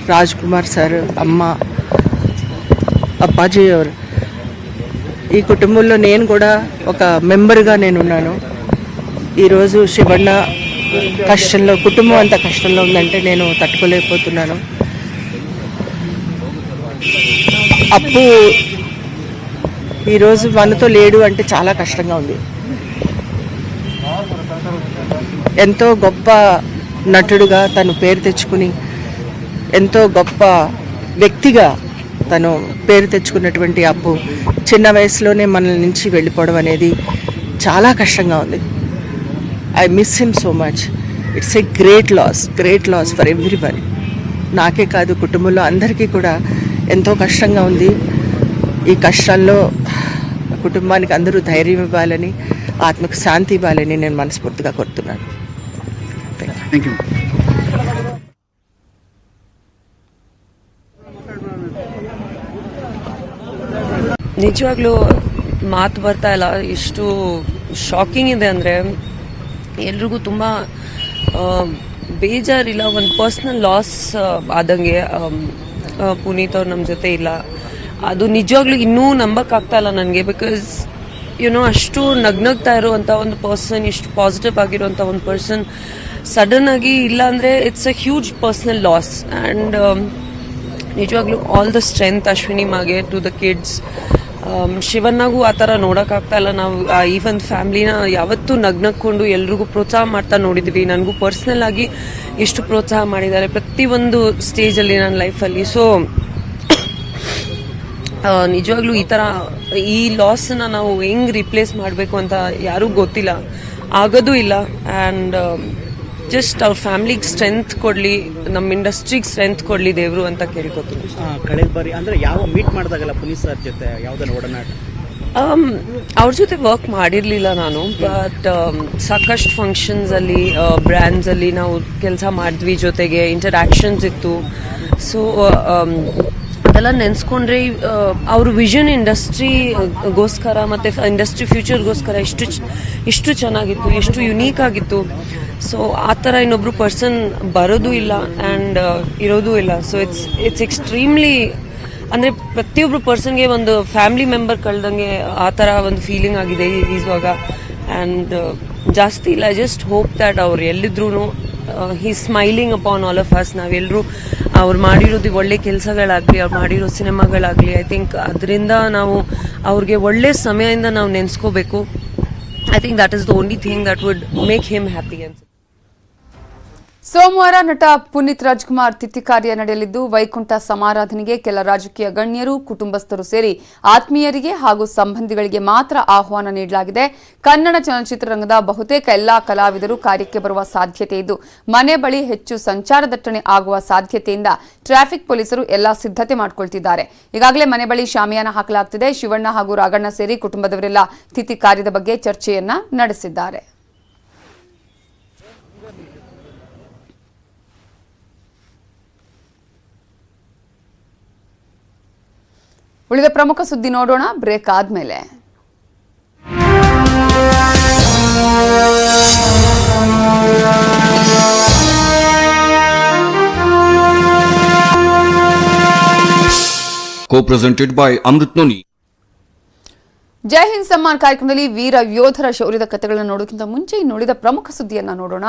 Speaker 7: రాజ్ కుమార్ సార్, అమ్మ, అప్పాజీ ఎవరు, ఈ కుటుంబంలో నేను కూడా ఒక మెంబర్గా నేనున్నాను. ఈరోజు శివಣ್ಣ కష్టంలో, కుటుంబం అంత కష్టంలో ఉందంటే నేను తట్టుకోలేకపోతున్నాను. అప్పు ఈరోజు మనతో లేడు అంటే చాలా కష్టంగా ఉంది. ఎంతో గొప్ప నటుడుగా తను పేరు తెచ్చుకుని, ఎంతో గొప్ప వ్యక్తిగా తను పేరు తెచ్చుకున్నటువంటి అప్పు చిన్న వయసులోనే మన నుంచి వెళ్ళిపోవడం అనేది చాలా కష్టంగా ఉంది. I miss him so much. It's a great loss for everyone. నాకే కాదు, కుటుంబంలో అందరికీ కూడా ఎంతో కష్టంగా ఉంది. ఈ కష్టాల్లో కుటుంబానికి అందరూ ధైర్యం ఇవ్వాలని, ఆత్మకు శాంతి ఇవ్వాలని నేను మనస్ఫూర్తిగా కోరుతున్నాను.
Speaker 4: Thank you.
Speaker 8: ನಿಜವಾಗ್ಲೂ ಮಾತು ಬರ್ತಾ ಇಲ್ಲ. ಎಷ್ಟು ಶಾಕಿಂಗ್ ಇದೆ ಅಂದರೆ ಎಲ್ರಿಗೂ ತುಂಬ ಬೇಜಾರಿಲ್ಲ, ಒಂದು ಪರ್ಸ್ನಲ್ ಲಾಸ್ ಆದಂಗೆ. ಪುನೀತ್ ಅವ್ರು ನಮ್ಮ ಜೊತೆ ಇಲ್ಲ, ಅದು ನಿಜವಾಗ್ಲೂ ಇನ್ನೂ ನಂಬಕ್ಕಾಗ್ತಾ ಇಲ್ಲ ನನಗೆ. ಬಿಕಾಸ್ ಅಷ್ಟು ನಗ್ನಗ್ತಾ ಇರುವಂಥ ಒಂದು ಪರ್ಸನ್, ಇಷ್ಟು ಪಾಸಿಟಿವ್ ಆಗಿರುವಂಥ ಒಂದು ಪರ್ಸನ್ ಸಡನ್ ಆಗಿ ಇಲ್ಲ ಅಂದರೆ it's a huge personal loss. And ನಿಜವಾಗ್ಲೂ ಆಲ್ ದ ಸ್ಟ್ರೆಂತ್ ಅಶ್ವಿನಿ ಮಾಗೆ, ಟು ದ ಕಿಡ್ಸ್. ಶಿವಣ್ಣಗೂ ಆ ಥರ ನೋಡೋಕ್ಕಾಗ್ತಾ ಇಲ್ಲ. ನಾವು ಈ ಒಂದು ಫ್ಯಾಮ್ಲಿನ ಯಾವತ್ತೂ ನಗ್ನಕ್ಕೊಂಡು ಎಲ್ರಿಗೂ ಪ್ರೋತ್ಸಾಹ ಮಾಡ್ತಾ ನೋಡಿದ್ವಿ. ನನಗೂ ಪರ್ಸ್ನಲ್ ಆಗಿ ಇಷ್ಟು ಪ್ರೋತ್ಸಾಹ ಮಾಡಿದ್ದಾರೆ ಪ್ರತಿಯೊಂದು ಸ್ಟೇಜಲ್ಲಿ ನನ್ನ ಲೈಫಲ್ಲಿ. ಸೊ ನಿಜವಾಗ್ಲೂ ಈ ಲಾಸ್ನ ನಾವು ಹೆಂಗೆ ರಿಪ್ಲೇಸ್ ಮಾಡಬೇಕು ಅಂತ ಯಾರಿಗೂ ಗೊತ್ತಿಲ್ಲ, ಆಗೋದೂ ಇಲ್ಲ. ಆ್ಯಂಡ್ ಜಸ್ಟ್ ಅವ್ರ ಫ್ಯಾಮಿಲಿಗೆ ಸ್ಟ್ರೆಂತ್ ಕೊಡಲಿ, ನಮ್ಮ ಇಂಡಸ್ಟ್ರಿಗೆ ಸ್ಟ್ರೆಂತ್ ಕೊಡಲಿ ದೇವರು ಅಂತ ಕೇಳ್ಕೊತೀನಿ.
Speaker 9: ಕಳೆದ ಬಾರಿ ಅಂದರೆ ಯಾವ ಮೀಟ್ ಮಾಡಿದಾಗಲ್ಲ ಪುನೀತ್ ಸರ್ ಜೊತೆ ಯಾವುದನ್ನ ಒಡನಾಟ?
Speaker 8: ಅವ್ರ ಜೊತೆ ವರ್ಕ್ ಮಾಡಿರಲಿಲ್ಲ ನಾನು, ಬಟ್ ಸಾಕಷ್ಟು ಫಂಕ್ಷನ್ಸಲ್ಲಿ, ಬ್ರ್ಯಾಂಡ್ಸಲ್ಲಿ ನಾವು ಕೆಲಸ ಮಾಡಿದ್ವಿ, ಜೊತೆಗೆ ಇಂಟರಾಕ್ಷನ್ಸ್ ಇತ್ತು. ಸೊ ಅದೆಲ್ಲ ನೆನೆಸ್ಕೊಂಡ್ರೆ ಅವ್ರ ವಿಷನ್ ಇಂಡಸ್ಟ್ರಿಗೋಸ್ಕರ ಮತ್ತು ಇಂಡಸ್ಟ್ರಿ ಫ್ಯೂಚರ್ಗೋಸ್ಕರ ಇಷ್ಟು ಚೆನ್ನಾಗಿತ್ತು, ಎಷ್ಟು ಯುನೀಕ್ ಆಗಿತ್ತು. ಸೊ ಆ ಥರ ಇನ್ನೊಬ್ರು ಪರ್ಸನ್ ಬರೋದು ಇಲ್ಲ ಆ್ಯಂಡ್ ಇರೋದು ಇಲ್ಲ. ಸೊ ಇಟ್ಸ್ ಎಕ್ಸ್ಟ್ರೀಮ್ಲಿ ಅಂದರೆ ಪ್ರತಿಯೊಬ್ರು ಪರ್ಸನ್ಗೆ ಒಂದು ಫ್ಯಾಮಿಲಿ ಮೆಂಬರ್ ಕಳ್ದಂಗೆ ಆ ಥರ ಒಂದು ಫೀಲಿಂಗ್ ಆಗಿದೆ ಈವಾಗ. ಆ್ಯಂಡ್ ಜಾಸ್ತಿ ಇಲ್ಲ. ಐ ಜಸ್ಟ್ ಹೋಪ್ ದ್ಯಾಟ್ ಅವ್ರು ಎಲ್ಲಿದ್ರು he smiling upon all of us. ನಾವೆಲ್ಲರೂ ಅವ್ರು ಮಾಡಿರೋದು ಒಳ್ಳೆ ಕೆಲಸಗಳಾಗಲಿ, ಅವ್ರು ಮಾಡಿರೋ ಸಿನಿಮಾಗಳಾಗಲಿ, ಐ ಥಿಂಕ್ ಅದರಿಂದ ನಾವು ಅವ್ರಿಗೆ ಒಳ್ಳೆ ಸಮಯದಿಂದ ನಾವು ನೆನೆಸ್ಕೋಬೇಕು. I think that is the only thing that would make him happy ಅನ್ಸುತ್ತೆ.
Speaker 2: ಸೋಮವಾರ ನಟ ಪುನೀತ್ ರಾಜ್ಕುಮಾರ್ ತಿಥಿ ಕಾರ್ಯ ನಡೆಯಲಿದ್ದು ವೈಕುಂಠ ಸಮಾರಾಧನೆಗೆ ಕೆಲ ರಾಜಕೀಯ ಗಣ್ಯರು, ಕುಟುಂಬಸ್ಥರು ಸೇರಿ ಆತ್ಮೀಯರಿಗೆ ಹಾಗೂ ಸಂಬಂಧಿಗಳಿಗೆ ಮಾತ್ರ ಆಹ್ವಾನ ನೀಡಲಾಗಿದೆ. ಕನ್ನಡ ಚಲನಚಿತ್ರರಂಗದ ಬಹುತೇಕ ಎಲ್ಲಾ ಕಲಾವಿದರು ಕಾರ್ಯಕ್ಕೆ ಬರುವ ಸಾಧ್ಯತೆ ಇದ್ದು, ಮನೆ ಬಳಿ ಹೆಚ್ಚು ಸಂಚಾರ ದಟ್ಟಣೆ ಆಗುವ ಸಾಧ್ಯತೆಯಿಂದ ಟ್ರಾಫಿಕ್ ಪೊಲೀಸರು ಎಲ್ಲಾ ಸಿದ್ಧತೆ ಮಾಡಿಕೊಳ್ತಿದ್ದಾರೆ. ಈಗಾಗಲೇ ಮನೆ ಬಳಿ ಶಾಮಿಯಾನ ಹಾಕಲಾಗುತ್ತಿದೆ. ಶಿವಣ್ಣ ಹಾಗೂ ರಾಘಣ್ಣ ಸೇರಿ ಕುಟುಂಬದವರೆಲ್ಲ ತಿಥಿ ಕಾರ್ಯದ ಬಗ್ಗೆ ಚರ್ಚೆಯನ್ನ ನಡೆಸಿದ್ದಾರೆ. ಉಳಿದ ಪ್ರಮುಖ ಸುದ್ದಿ ನೋಡೋಣ ಬ್ರೇಕ್ ಆದ್ಮೇಲೆ.
Speaker 1: Co-presented by Amrit Noni.
Speaker 2: ಜೈ ಹಿಂದ್ ಸಮ್ಮಾನ್ ಕಾರ್ಯಕ್ರಮದಲ್ಲಿ ವೀರ ಯೋಧರ ಶೌರ್ಯದ ಕಥೆಗಳನ್ನು ನೋಡೋಕ್ಕಿಂತ ಮುಂಚೆ ಇನ್ನುಳಿದ ಪ್ರಮುಖ ಸುದ್ದಿಯನ್ನ ನೋಡೋಣ.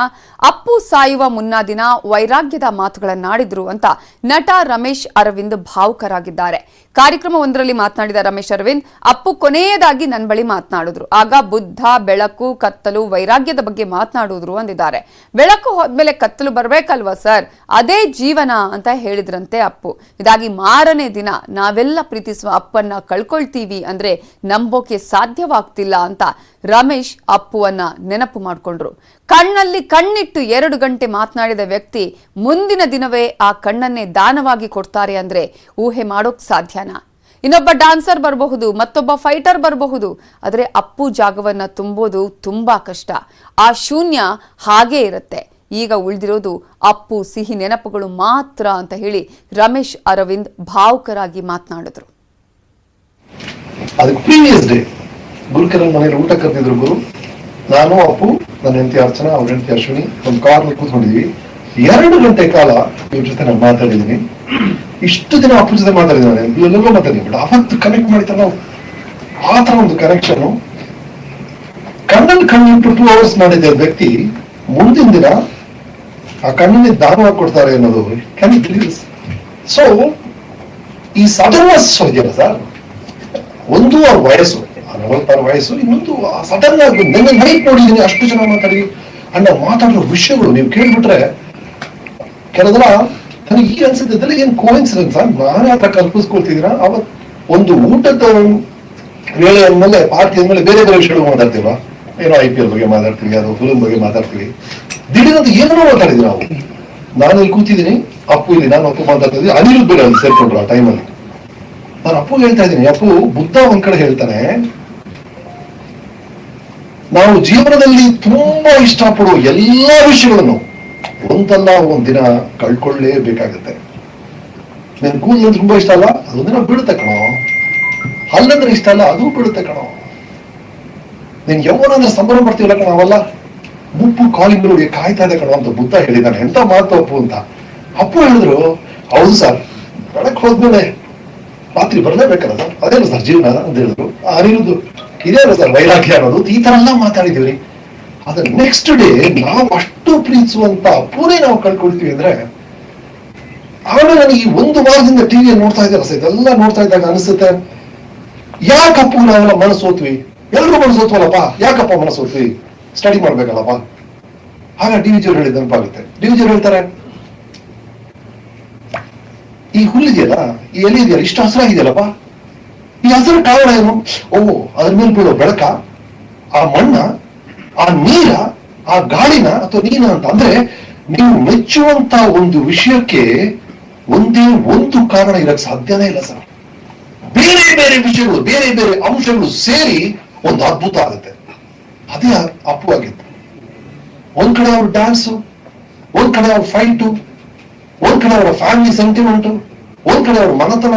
Speaker 2: ಅಪ್ಪು ಸಾಯುವ ಮುನ್ನಾ ದಿನ ವೈರಾಗ್ಯದ ಮಾತುಗಳನ್ನಾಡಿದ್ರು ಅಂತ ನಟ ರಮೇಶ್ ಅರವಿಂದ್ ಭಾವುಕರಾಗಿದ್ದಾರೆ. ಕಾರ್ಯಕ್ರಮವೊಂದರಲ್ಲಿ ಮಾತನಾಡಿದ ರಮೇಶ್ ಅರವಿಂದ್, ಅಪ್ಪು ಕೊನೆಯದಾಗಿ ನನ್ನ ಬಳಿ ಮಾತನಾಡಿದ್ರು. ಆಗ ಬುದ್ಧ, ಬೆಳಕು, ಕತ್ತಲು, ವೈರಾಗ್ಯದ ಬಗ್ಗೆ ಮಾತನಾಡಿದ್ರು ಅಂದಿದ್ದಾರೆ. ಬೆಳಕು ಹೋದ್ಮೇಲೆ ಕತ್ತಲು ಬರ್ಬೇಕಲ್ವಾ ಸರ್, ಅದೇ ಜೀವನ ಅಂತ ಹೇಳಿದ್ರಂತೆ ಅಪ್ಪು. ಇದಾಗಿ ಮಾರನೇ ದಿನ ನಾವೆಲ್ಲ ಪ್ರೀತಿಸುವ ಅಪ್ಪನ್ನ ಕಳ್ಕೊಳ್ತೀವಿ ಅಂದ್ರೆ ನಂಬೋಕೆ ಸಾಧ್ಯವಾಗ್ತಿಲ್ಲ ಅಂತ ರಮೇಶ್ ಅಪ್ಪುವನ್ನ ನೆನಪು ಮಾಡಿಕೊಂಡ್ರು. ಕಣ್ಣಲ್ಲಿ ಕಣ್ಣಿಟ್ಟು 2 ಗಂಟೆ ಮಾತನಾಡಿದ ವ್ಯಕ್ತಿ ಮುಂದಿನ ದಿನವೇ ಆ ಕಣ್ಣನ್ನೇ ದಾನವಾಗಿ ಕೊಡ್ತಾರೆ ಅಂದ್ರೆ ಊಹೆ ಮಾಡೋಕ್ ಸಾಧ್ಯನಾ? ಇನ್ನೊಬ್ಬ ಡ್ಯಾನ್ಸರ್ ಬರಬಹುದು, ಮತ್ತೊಬ್ಬ ಫೈಟರ್ ಬರಬಹುದು, ಆದರೆ ಅಪ್ಪು ಜಾಗವನ್ನ ತುಂಬೋದು ತುಂಬಾ ಕಷ್ಟ. ಆ ಶೂನ್ಯ ಹಾಗೇ ಇರುತ್ತೆ. ಈಗ ಉಳಿದಿರೋದು ಅಪ್ಪು ಸಿಹಿ ನೆನಪುಗಳು ಮಾತ್ರ ಅಂತ ಹೇಳಿ ರಮೇಶ್ ಅರವಿಂದ್ ಭಾವುಕರಾಗಿ ಮಾತನಾಡಿದ್ರು.
Speaker 10: ಅದಕ್ಕೆ ಪ್ರೀವಿಯಸ್ ಡೇ ಗುರುಕರನ್ ಮನೇಲಿ ಊಟ ಕರೆದಿದ್ರು ಗುರು. ನಾನು, ಅಪ್ಪು, ನನ್ನ ಹೆಂಡತಿ ಅರ್ಚನಾ, ಅವ್ರ ಹೆಂಡತಿ ಅಶ್ವಿನಿ ಒಂದು ಕಾರ್ನಲ್ಲಿ ಕೂತ್ಕೊಂಡಿದ್ವಿ. 2 ಗಂಟೆ ಕಾಲ ಇವ್ರ ಜೊತೆ ನಾನು ಮಾತಾಡಿದ್ದೀನಿ. ಇಷ್ಟು ದಿನ ಅಪ್ಪು ಜೊತೆ ಮಾತಾಡಿದ್ದೀನಿ, ಎಲ್ಲೆಲ್ಲೋ ಮಾತಾಡಿದ್ದೀನಿ. ಬಟ್ ಅವತ್ತು ಕನೆಕ್ಟ್ ಮಾಡಿದ್ರೆ ನಾವು ಆ ತರ ಒಂದು ಕನೆಕ್ಷನ್ ಕಣ್ಣಲ್ಲಿ ಕಣ್ಣಿಟ್ಟು 2 hours ಮಾಡಿದ್ದ ವ್ಯಕ್ತಿ ಮುಂದಿನ ದಿನ ಆ ಕಣ್ಣನ್ನೇ ದಾನವಾಗಿ ಕೊಡ್ತಾರೆ ಅನ್ನೋದು ಕ್ಯಾನ್ ಯು ಬಿಲೀವ್? ಸೊ ಈ ಸಡನ್ನೆಸ್ ಇದೆಯಲ್ಲ ಸರ್, ಒಂದು ಅವ್ರ ವಯಸ್ಸು 46 ವಯಸ್ಸು, ಇನ್ನೊಂದು ಸಡನ್ ಆಗಿ ನನ್ನ ನೈಟ್ ನೋಡಿದ್ದೀನಿ ಅಷ್ಟು ಜನ ಮಾತಾಡಿ ಅಣ್ಣ ಮಾತಾಡೋ ವಿಷಯಗಳು ನೀವು ಕೇಳ್ಬಿಟ್ರೆ ಕೆಲವರ ನನಗೆ ಈಗ ಅನ್ಸುತ್ತೆ ಇದೆಲ್ಲ ಏನ್ ಕೋಇನ್ಸಿಡೆನ್ಸ್ ನಾನು ಆ ತರ ಕಲ್ಪಿಸ್ಕೊಳ್ತಿದ್ದೀರಾ. ಅವತ್ ಒಂದು ಊಟದ ವೇಳೆ ಅಂದ್ಮೇಲೆ ಪಾರ್ಟಿ ಅಂದ್ಮೇಲೆ ಬೇರೆ ಬೇರೆ ವಿಷಯಗಳು ಮಾತಾಡ್ತೀವ, ಏನೋ IPL ಬಗ್ಗೆ ಮಾತಾಡ್ತೀವಿ, ಅದು ಫಿಲ್ಮ್ ಬಗ್ಗೆ ಮಾತಾಡ್ತೀವಿ. ದಿಢೀರಂತ ಏನೋ ಮಾತಾಡಿದ್ವಿ ನಾವು. ನಾನು ಇಲ್ಲಿ ಕೂತಿದ್ದೀನಿ, ಅಪ್ಪು ಇಲ್ಲಿ, ನಾನು ಅಪ್ಪು ಮಾತಾಡ್ತಿದ್ವಿ. ಅನಿರುದ್ಧ ಬೇರೆ ಅಲ್ಲಿ ಸೇರ್ಕೊಂಡ್ರು ಆ ಟೈಮಲ್ಲಿ. ನಾನು ಅಪ್ಪು ಹೇಳ್ತಾ ಇದ್ದೀನಿ, ಅಪ್ಪು ಬುದ್ಧ ಒಂದ್ ಕಡೆ ಹೇಳ್ತಾನೆ, ನಾವು ಜೀವನದಲ್ಲಿ ತುಂಬಾ ಇಷ್ಟಪಡುವ ಎಲ್ಲಾ ವಿಷಯಗಳನ್ನು ಒಂದಲ್ಲ ಒಂದಿನ ಕಳ್ಕೊಳ್ಳೇಬೇಕಾಗತ್ತೆ. ನನ್ ಕೂದಲು ತುಂಬಾ ಇಷ್ಟ ಅಲ್ಲ, ಅದೊಂದಿನ ಬಿಡುತ್ತೆ ಕಣೋ. ಹಲ್ಲಂದ್ರೆ ಇಷ್ಟ ಅಲ್ಲ, ಅದು ಬಿಡುತ್ತೆ ಕಣೋ. ನೀನ್ ಯೌವನ ಅಂದ್ರೆ ಸಂಭ್ರಮ ಪಡ್ತೀವಲ್ಲ ಕಣ, ಅವಲ್ಲ ಮುಪ್ಪು ಕಾಲಿಂಗ್ ನೋಡಿ ಕಾಯ್ತಾ ಇದೆ ಕಣೋ ಅಂತ ಬುದ್ಧ ಹೇಳಿದಾನೆ. ಎಂತ ಮಾತು ಅಪ್ಪು ಅಂತ. ಅಪ್ಪು ಹೇಳಿದ್ರು, ಹೌದು ಸರ್, ಬೆಳಕ್ ಹೋದ್ಮೇಲೆ ರಾತ್ರಿ ಬರ್ಲೇಬೇಕಲ್ಲ ಸರ್, ಅದೇನು ಸರ್ ಜೀವನ ಅಂತ ಹೇಳಿದ್ರು. ಅನಿರುದ್ದು ಇದೇನು ಸರ್ ವೈರಾಗ್ಯ ಅನ್ನೋದು, ಈ ತರ ಎಲ್ಲ ಮಾತಾಡಿದೀವಿ. ಅದ್ರ ನೆಕ್ಸ್ಟ್ ಡೇ ನಾವು ಅಷ್ಟು ಪ್ರೀತಿಸುವಂತ ಅಪ್ಪುನೇ ನಾವು ಕಳ್ಕೊಳ್ತೀವಿ ಅಂದ್ರೆ, ಆಮೇಲೆ ನನಗೆ ಈ 1 ವಾರದಿಂದ ಟಿವಿ ನೋಡ್ತಾ ಇದ್ದಾರೆ ಸರ್, ಇದೆಲ್ಲ ನೋಡ್ತಾ ಇದ್ದಾಗ ಅನಿಸುತ್ತೆ, ಯಾಕಪ್ಪ ನಾವೆಲ್ಲ ಮನಸ್ಸೋತ್ವಿ, ಎಲ್ರು ಮನಸ್ಸೋತ್ವಲ್ಲಪ್ಪ, ಯಾಕಪ್ಪ ಮನಸ್ಸೋತ್ವಿ, ಸ್ಟಡಿ ಮಾಡ್ಬೇಕಲ್ಲಪ್ಪ. ಆಗ DVJ ಅವ್ರು ಹೇಳಿದ ನೆನಪಾಗುತ್ತೆ. DVJ ಅವ್ರು ಹೇಳ್ತಾರೆ, ಈ ಹುಲ್ಲಿದೆಯಲ್ಲ, ಈ ಎಲೆ ಇದೆಯಲ್ಲ, ಇಷ್ಟು ಹಸಿರಾಗಿದೆಯಲ್ಲಪ್ಪ, ಈ ಹಸಿರು ಕಾರಣ ಏನು? ಅದ್ರ ಮೇಲೆ ಬೀಳೋ ಬೆಳಕ, ಆ ಮಣ್ಣ, ಆ ನೀರ, ಆ ಗಾಳಿನ ಅಥವಾ ನೀನ ಅಂತ. ಅಂದ್ರೆ ನೀವು ಮೆಚ್ಚುವಂತ ಒಂದು ವಿಷಯಕ್ಕೆ ಒಂದೇ ಒಂದು ಕಾರಣ ಇರಕ್ ಸಾಧ್ಯನೇ ಇಲ್ಲ ಸರ್. ಬೇರೆ ಬೇರೆ ವಿಷಯಗಳು, ಬೇರೆ ಬೇರೆ ಅಂಶಗಳು ಸೇರಿ ಒಂದು ಅದ್ಭುತ ಆಗುತ್ತೆ. ಅದೇ ಅಪ್ಪು ಆಗಿತ್ತು. ಒಂದ್ ಕಡೆ ಅವ್ರ ಡ್ಯಾನ್ಸು, ಒಂದ್ ಕಡೆ ಅವ್ರ ಫೈಟು, ಒಂದ್ ಕಡೆ ಅವರ ಫ್ಯಾಮಿಲಿ ಸೆಂಟಿಮೆಂಟ್, ಒಂದ್ ಕಡೆ ಅವರ ಮನತನ,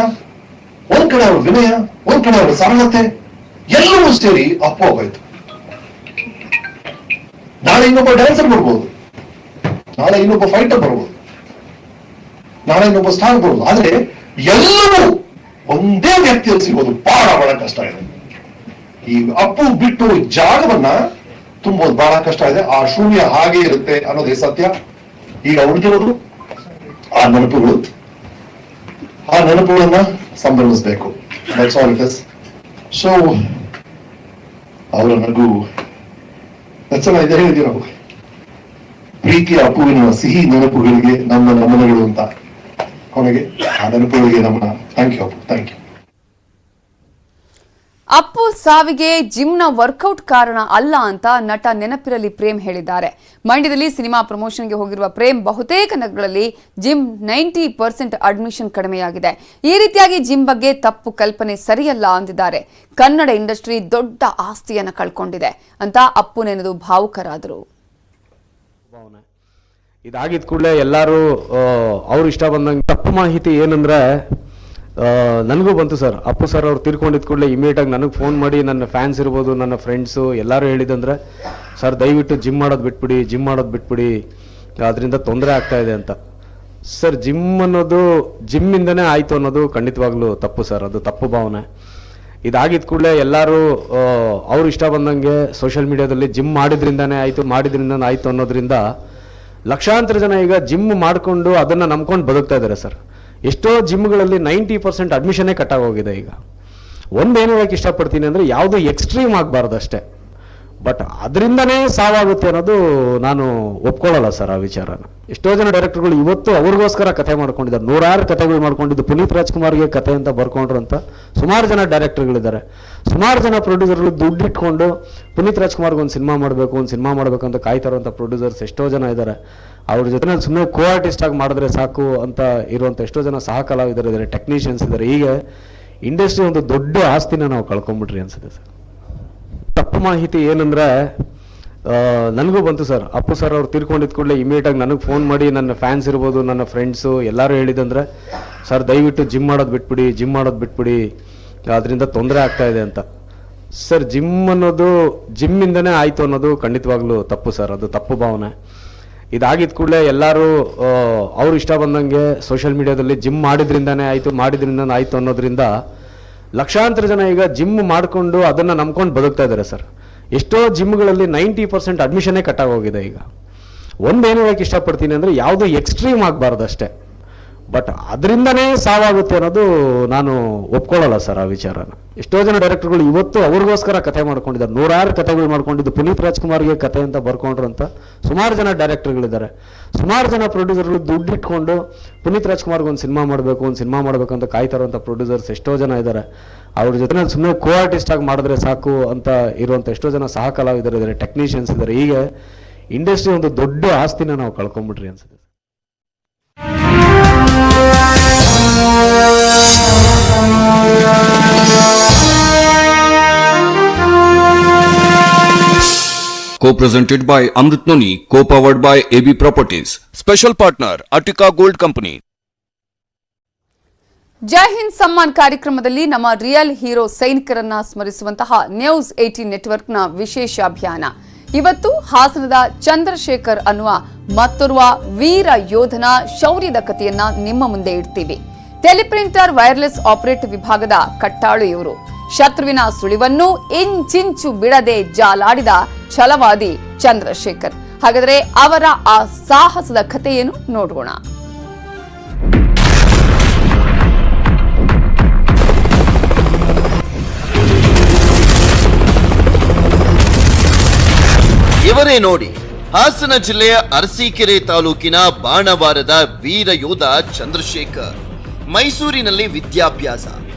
Speaker 10: ಒಂದ್ ಕಡೆ ಅವರ ವಿನಯ, ಒಂದ್ ಕಡೆ ಅವರ ಸರಳತೆ, ಎಲ್ಲವೂ ಸೇರಿ ಅಪ್ಪು ಆಗೋಯ್ತು. ನಾಳೆ ಇನ್ನೊಬ್ಬ ಡ್ಯಾನ್ಸರ್ ಬರ್ಬೋದು, ನಾಳೆ ಇನ್ನೊಬ್ಬ ಫೈಟರ್ ಬರ್ಬೋದು, ನಾಳೆ ಇನ್ನೊಬ್ಬ ಸ್ಟಾರ್ ಬರ್ಬೋದು. ಆದ್ರೆ ಎಲ್ಲರೂ ಒಂದೇ ವ್ಯಕ್ತಿಯಲ್ಲಿ ಸಿಗೋದು ಬಹಳ ಕಷ್ಟ ಇದೆ. ಈ ಅಪ್ಪು ಬಿಟ್ಟು ಜಾಗವನ್ನ ತುಂಬೋದು ಬಹಳ ಕಷ್ಟ ಇದೆ. ಆ ಶೂನ್ಯ ಹಾಗೆ ಇರುತ್ತೆ ಅನ್ನೋದೇ ಸತ್ಯ. ಈಗ ಉಳಿದಿರೋದು ಆ ನೆನಪುಗಳು, ಆ ನೆನಪುಗಳನ್ನ ಸಂಭ್ರಮಿಸಬೇಕು. That's all it is. So ಅವರ ನಗು ಇದೆ ಹೇಳಿದ್ವಿ ನಾವು, ಪ್ರೀತಿಯ ಅಪ್ಪುವಿನ ಸಿಹಿ ನೆನಪುಗಳಿಗೆ ನಮ್ಮ ನಮನಗಳು ಅಂತ. ಕೊನೆಗೆ ಆ ನೆನಪುಗಳಿಗೆ ನಮನ. Thank you Appu, thank you.
Speaker 2: Appu ಸಾವಿಗೆ ಜಿಮ್ನ ವರ್ಕೌಟ್ ಕಾರಣ ಅಲ್ಲ ಅಂತ ನಟ ನೆನಪಿರಲಿ ಪ್ರೇಮ್ ಹೇಳಿದ್ದಾರೆ. ಮಂಡ್ಯದಲ್ಲಿ ಸಿನಿಮಾ ಪ್ರಮೋಷನ್ಗೆ ಹೋಗಿರುವ ಪ್ರೇಮ್ ಬಹುತೇಕ ನಗರಗಳಲ್ಲಿ ಜಿಮ್ 90% ಅಡ್ಮಿಷನ್ ಕಡಿಮೆಯಾಗಿದೆ. ಈ ರೀತಿಯಾಗಿ ಜಿಮ್ ಬಗ್ಗೆ ತಪ್ಪು ಕಲ್ಪನೆ ಸರಿಯಲ್ಲ ಅಂದಿದ್ದಾರೆ. ಕನ್ನಡ ಇಂಡಸ್ಟ್ರಿ ದೊಡ್ಡ ಆಸ್ತಿಯನ್ನು ಕಳ್ಕೊಂಡಿದೆ ಅಂತ ಅಪ್ಪು ನೆನೆದು ಭಾವುಕರಾದರು.
Speaker 11: ಇದಾಗಿದ ಕೂಡಲೇ ಎಲ್ಲರೂ ಅವ್ರು ಇಷ್ಟ ಬಂದಂಗೆ ತಪ್ಪು ಮಾಹಿತಿ ಏನಂದ್ರೆ ನನಗೂ ಬಂತು ಸರ್. ಅಪ್ಪು ಸರ್ ಅವ್ರು ತೀರ್ಕೊಂಡಿದ್ದ ಕೂಡಲೇ ಇಮಿಡಿಯೇಟಾಗಿ ನನಗೆ ಫೋನ್ ಮಾಡಿ, ನನ್ನ ಫ್ಯಾನ್ಸ್ ಇರ್ಬೋದು, ನನ್ನ ಫ್ರೆಂಡ್ಸು ಎಲ್ಲರೂ ಹೇಳಿದಂದ್ರೆ, ಸರ್ ದಯವಿಟ್ಟು ಜಿಮ್ ಮಾಡೋದು ಬಿಟ್ಬಿಡಿ, ಅದರಿಂದ ತೊಂದರೆ ಆಗ್ತಾ ಇದೆ ಅಂತ. ಸರ್ ಜಿಮ್ ಅನ್ನೋದು ಜಿಮ್ಮಿಂದನೇ ಆಯಿತು ಅನ್ನೋದು ಖಂಡಿತವಾಗ್ಲೂ ತಪ್ಪು ಸರ್, ಅದು ತಪ್ಪು ಭಾವನೆ. ಇದಾಗಿದ ಕೂಡಲೇ ಎಲ್ಲರೂ ಅವ್ರು ಇಷ್ಟ ಬಂದಂಗೆ ಸೋಷಿಯಲ್ ಮೀಡಿಯಾದಲ್ಲಿ ಜಿಮ್ ಮಾಡಿದ್ರಿಂದಾನೇ ಆಯಿತು ಅನ್ನೋದ್ರಿಂದ ಲಕ್ಷಾಂತರ ಜನ ಈಗ ಜಿಮ್ ಮಾಡಿಕೊಂಡು ಅದನ್ನು ನಂಬ್ಕೊಂಡು ಬದುಕ್ತಾ ಇದ್ದಾರೆ ಸರ್. ಎಷ್ಟೋ ಜಿಮ್ಗಳಲ್ಲಿ 90% ಅಡ್ಮಿಷನ್ನೇ ಕಟ್ಟಾಗೋಗಿದೆ. ಈಗ ಒಂದೇನು ಹೇಳಕ್ಕೆ ಇಷ್ಟಪಡ್ತೀನಿ ಅಂದರೆ, ಯಾವುದು ಎಕ್ಸ್ಟ್ರೀಮ್ ಆಗಬಾರ್ದು ಅಷ್ಟೇ, ಬಟ್ ಅದರಿಂದನೇ ಸಾವಾಗುತ್ತೆ ಅನ್ನೋದು ನಾನು ಒಪ್ಕೊಳ್ಳಲ್ಲ ಸರ್ ಆ ವಿಚಾರನ. ಎಷ್ಟೋ ಜನ ಡೈರೆಕ್ಟರ್ಗಳು ಇವತ್ತು ಅವ್ರಿಗೋಸ್ಕರ ಕಥೆ ಮಾಡ್ಕೊಂಡಿದ್ದಾರೆ, 100 ಕಥೆಗಳು ಮಾಡ್ಕೊಂಡಿದ್ದು. ಪುನೀತ್ ರಾಜ್ಕುಮಾರ್ಗೆ ಕಥೆ ಅಂತ ಬರ್ಕೊಂಡ್ರು ಅಂತ ಸುಮಾರು ಜನ ಡೈರೆಕ್ಟರ್ಗಳಿದ್ದಾರೆ. ಸುಮಾರು ಜನ ಪ್ರೊಡ್ಯೂಸರ್ಗಳು ದುಡ್ಡಿಟ್ಕೊಂಡು ಪುನೀತ್ ರಾಜ್ಕುಮಾರ್ಗೆ ಒಂದು ಸಿನಿಮಾ ಮಾಡಬೇಕು ಅಂತ ಕಾಯ್ತಾ ಇರುವಂಥ ಪ್ರೊಡ್ಯೂಸರ್ಸ್ ಎಷ್ಟೋ ಜನ ಇದ್ದಾರೆ. ಅವ್ರ ಜೊತೆ ಸುಮ್ಮನೆ ಕೋ ಆರ್ಟಿಸ್ಟ್ ಆಗಿ ಮಾಡಿದ್ರೆ ಸಾಕು ಅಂತ ಇರುವಂಥ ಎಷ್ಟೋ ಜನ ಸಹ ಕಲಾವಿದರು ಇದ್ದಾರೆ, ಟೆಕ್ನಿಷಿಯನ್ಸ್ ಇದ್ದಾರೆ. ಈಗ ಇಂಡಸ್ಟ್ರಿ ಒಂದು ದೊಡ್ಡ ಆಸ್ತಿನ ನಾವು ಕಳ್ಕೊಂಡ್ಬಿಟ್ರಿ ಅನ್ಸುತ್ತೆ ಸರ್. ತಪ್ಪು ಮಾಹಿತಿ ಏನಂದ್ರೆ ನನಗೂ ಬಂತು ಸರ್. ಅಪ್ಪು ಸರ್ ಅವ್ರು ತೀರ್ಕೊಂಡಿದ್ದ ಕೂಡಲೇ ಇಮಿಡಿಯೇಟಾಗಿ ನನಗೆ ಫೋನ್ ಮಾಡಿ, ನನ್ನ ಫ್ಯಾನ್ಸ್ ಇರ್ಬೋದು, ನನ್ನ ಫ್ರೆಂಡ್ಸು ಎಲ್ಲರೂ ಹೇಳಿದಂದ್ರೆ, ಸರ್ ದಯವಿಟ್ಟು ಜಿಮ್ ಮಾಡೋದು ಬಿಟ್ಬಿಡಿ, ಅದರಿಂದ ತೊಂದರೆ ಆಗ್ತಾ ಇದೆ ಅಂತ. ಸರ್ ಜಿಮ್ ಅನ್ನೋದು ಜಿಮ್ಮಿಂದನೇ ಆಯಿತು ಅನ್ನೋದು ಖಂಡಿತವಾಗ್ಲೂ ತಪ್ಪು ಸರ್, ಅದು ತಪ್ಪು ಭಾವನೆ. ಇದಾಗಿದ ಕೂಡಲೇ ಎಲ್ಲರೂ ಅವ್ರು ಇಷ್ಟ ಬಂದಂಗೆ ಸೋಷಿಯಲ್ ಮೀಡಿಯಾದಲ್ಲಿ ಜಿಮ್ ಮಾಡಿದ್ರಿಂದಾನೇ ಆಯಿತು ಅನ್ನೋದ್ರಿಂದ ಲಕ್ಷಾಂತರ ಜನ ಈಗ ಜಿಮ್ ಮಾಡಿಕೊಂಡು ಅದನ್ನು ನಂಬ್ಕೊಂಡು ಬದುಕ್ತಾ ಇದ್ದಾರೆ ಸರ್. ಎಷ್ಟೋ ಜಿಮ್ಗಳಲ್ಲಿ 90% ಅಡ್ಮಿಷನ್ನೇ ಕಟ್ಟಾಗೋಗಿದೆ. ಈಗ ಒಂದೇನು ಹೇಳಕ್ಕೆ ಇಷ್ಟಪಡ್ತೀನಿ ಅಂದರೆ, ಯಾವುದು ಎಕ್ಸ್ಟ್ರೀಮ್ ಆಗಬಾರ್ದು ಅಷ್ಟೇ, ಬಟ್ ಅದರಿಂದನೇ ಸಾವಾಗುತ್ತೆ ಅನ್ನೋದು ನಾನು ಒಪ್ಕೊಳ್ಳಲ್ಲ ಸರ್ ಆ ವಿಚಾರನ. ಎಷ್ಟೋ ಜನ ಡೈರೆಕ್ಟರ್ಗಳು ಇವತ್ತು ಅವ್ರಿಗೋಸ್ಕರ ಕಥೆ ಮಾಡ್ಕೊಂಡಿದ್ದಾರೆ, 100 ಕಥೆಗಳು ಮಾಡ್ಕೊಂಡಿದ್ದು. ಪುನೀತ್ ರಾಜ್ಕುಮಾರ್ಗೆ ಕಥೆ ಅಂತ ಬರ್ಕೊಂಡ್ರು ಅಂತ ಸುಮಾರು ಜನ ಡೈರೆಕ್ಟರ್ಗಳಿದ್ದಾರೆ. ಸುಮಾರು ಜನ ಪ್ರೊಡ್ಯೂಸರ್ಗಳು ದುಡ್ಡಿಟ್ಕೊಂಡು ಪುನೀತ್ ರಾಜ್ಕುಮಾರ್ಗೆ ಒಂದು ಸಿನಿಮಾ ಮಾಡಬೇಕು ಅಂತ ಕಾಯ್ತಾ ಇರುವಂಥ ಪ್ರೊಡ್ಯೂಸರ್ಸ್ ಎಷ್ಟೋ ಜನ ಇದ್ದಾರೆ. ಅವ್ರ ಜೊತೆ ಸುಮ್ಮನೆ ಕೋ ಆರ್ಟಿಸ್ಟ್ ಆಗಿ ಮಾಡಿದ್ರೆ ಸಾಕು ಅಂತ ಇರುವಂಥ ಎಷ್ಟೋ ಜನ ಸಹ ಕಲಾವಿದರು ಇದ್ದಾರೆ, ಟೆಕ್ನಿಷಿಯನ್ಸ್ ಇದ್ದಾರೆ. ಈಗ ಇಂಡಸ್ಟ್ರಿ ಒಂದು ದೊಡ್ಡ ಆಸ್ತಿನ ನಾವು ಕಳ್ಕೊಂಡ್ಬಿಟ್ರಿ ಅನ್ಸುತ್ತೆ.
Speaker 1: Co-presented by Amrit Noni, co-powered by AB Properties. Special partner Attica Gold Company.
Speaker 2: ಜೈ ಹಿಂದ್ ಸಮ್ಮಾನ್ ಕಾರ್ಯಕ್ರಮದಲ್ಲಿ ನಮ್ಮ ರಿಯಲ್ ಹೀರೋ ಸೈನಿಕರನ್ನ ಸ್ಮರಿಸುವಂತಹ ನ್ಯೂಸ್ 18 ನೆಟ್ವರ್ಕ್ನ ವಿಶೇಷ ಅಭಿಯಾನ. ಇವತ್ತು ಹಾಸನದ ಚಂದ್ರಶೇಖರ್ ಅನ್ನುವ ಮತ್ತೋರ್ವ ವೀರ ಯೋಧನ ಶೌರ್ಯದ ಕಥೆಯನ್ನ ನಿಮ್ಮ ಮುಂದೆ ಇಡ್ತೀವಿ. ಟೆಲಿಪ್ರಿಂಟರ್ ವೈರ್ಲೆಸ್ ಆಪರೇಟರ್ ವಿಭಾಗದ ಕಟ್ಟಾಳು ಇವರು. ಶತ್ರುವಿನ ಸುಳಿವನ್ನು ಇಂಚಿಂಚು ಬಿಡದೆ ಜಾಲಾಡಿದ ಛಲವಾದಿ ಚಂದ್ರಶೇಖರ್. ಹಾಗಾದರೆ ಅವರ ಆ ಸಾಹಸದ ಕಥೆಯನ್ನು ನೋಡೋಣ.
Speaker 12: ಇವರೇ ನೋಡಿ, ಹಾಸನ ಜಿಲ್ಲೆಯ ಅರಸೀಕೆರೆ ತಾಲೂಕಿನ ಬಾಣವಾರದ ವೀರ ಯೋಧ ಚಂದ್ರಶೇಖರ್. ಮೈಸೂರಿನಲ್ಲಿ ವಿದ್ಯಾಭ್ಯಾಸ,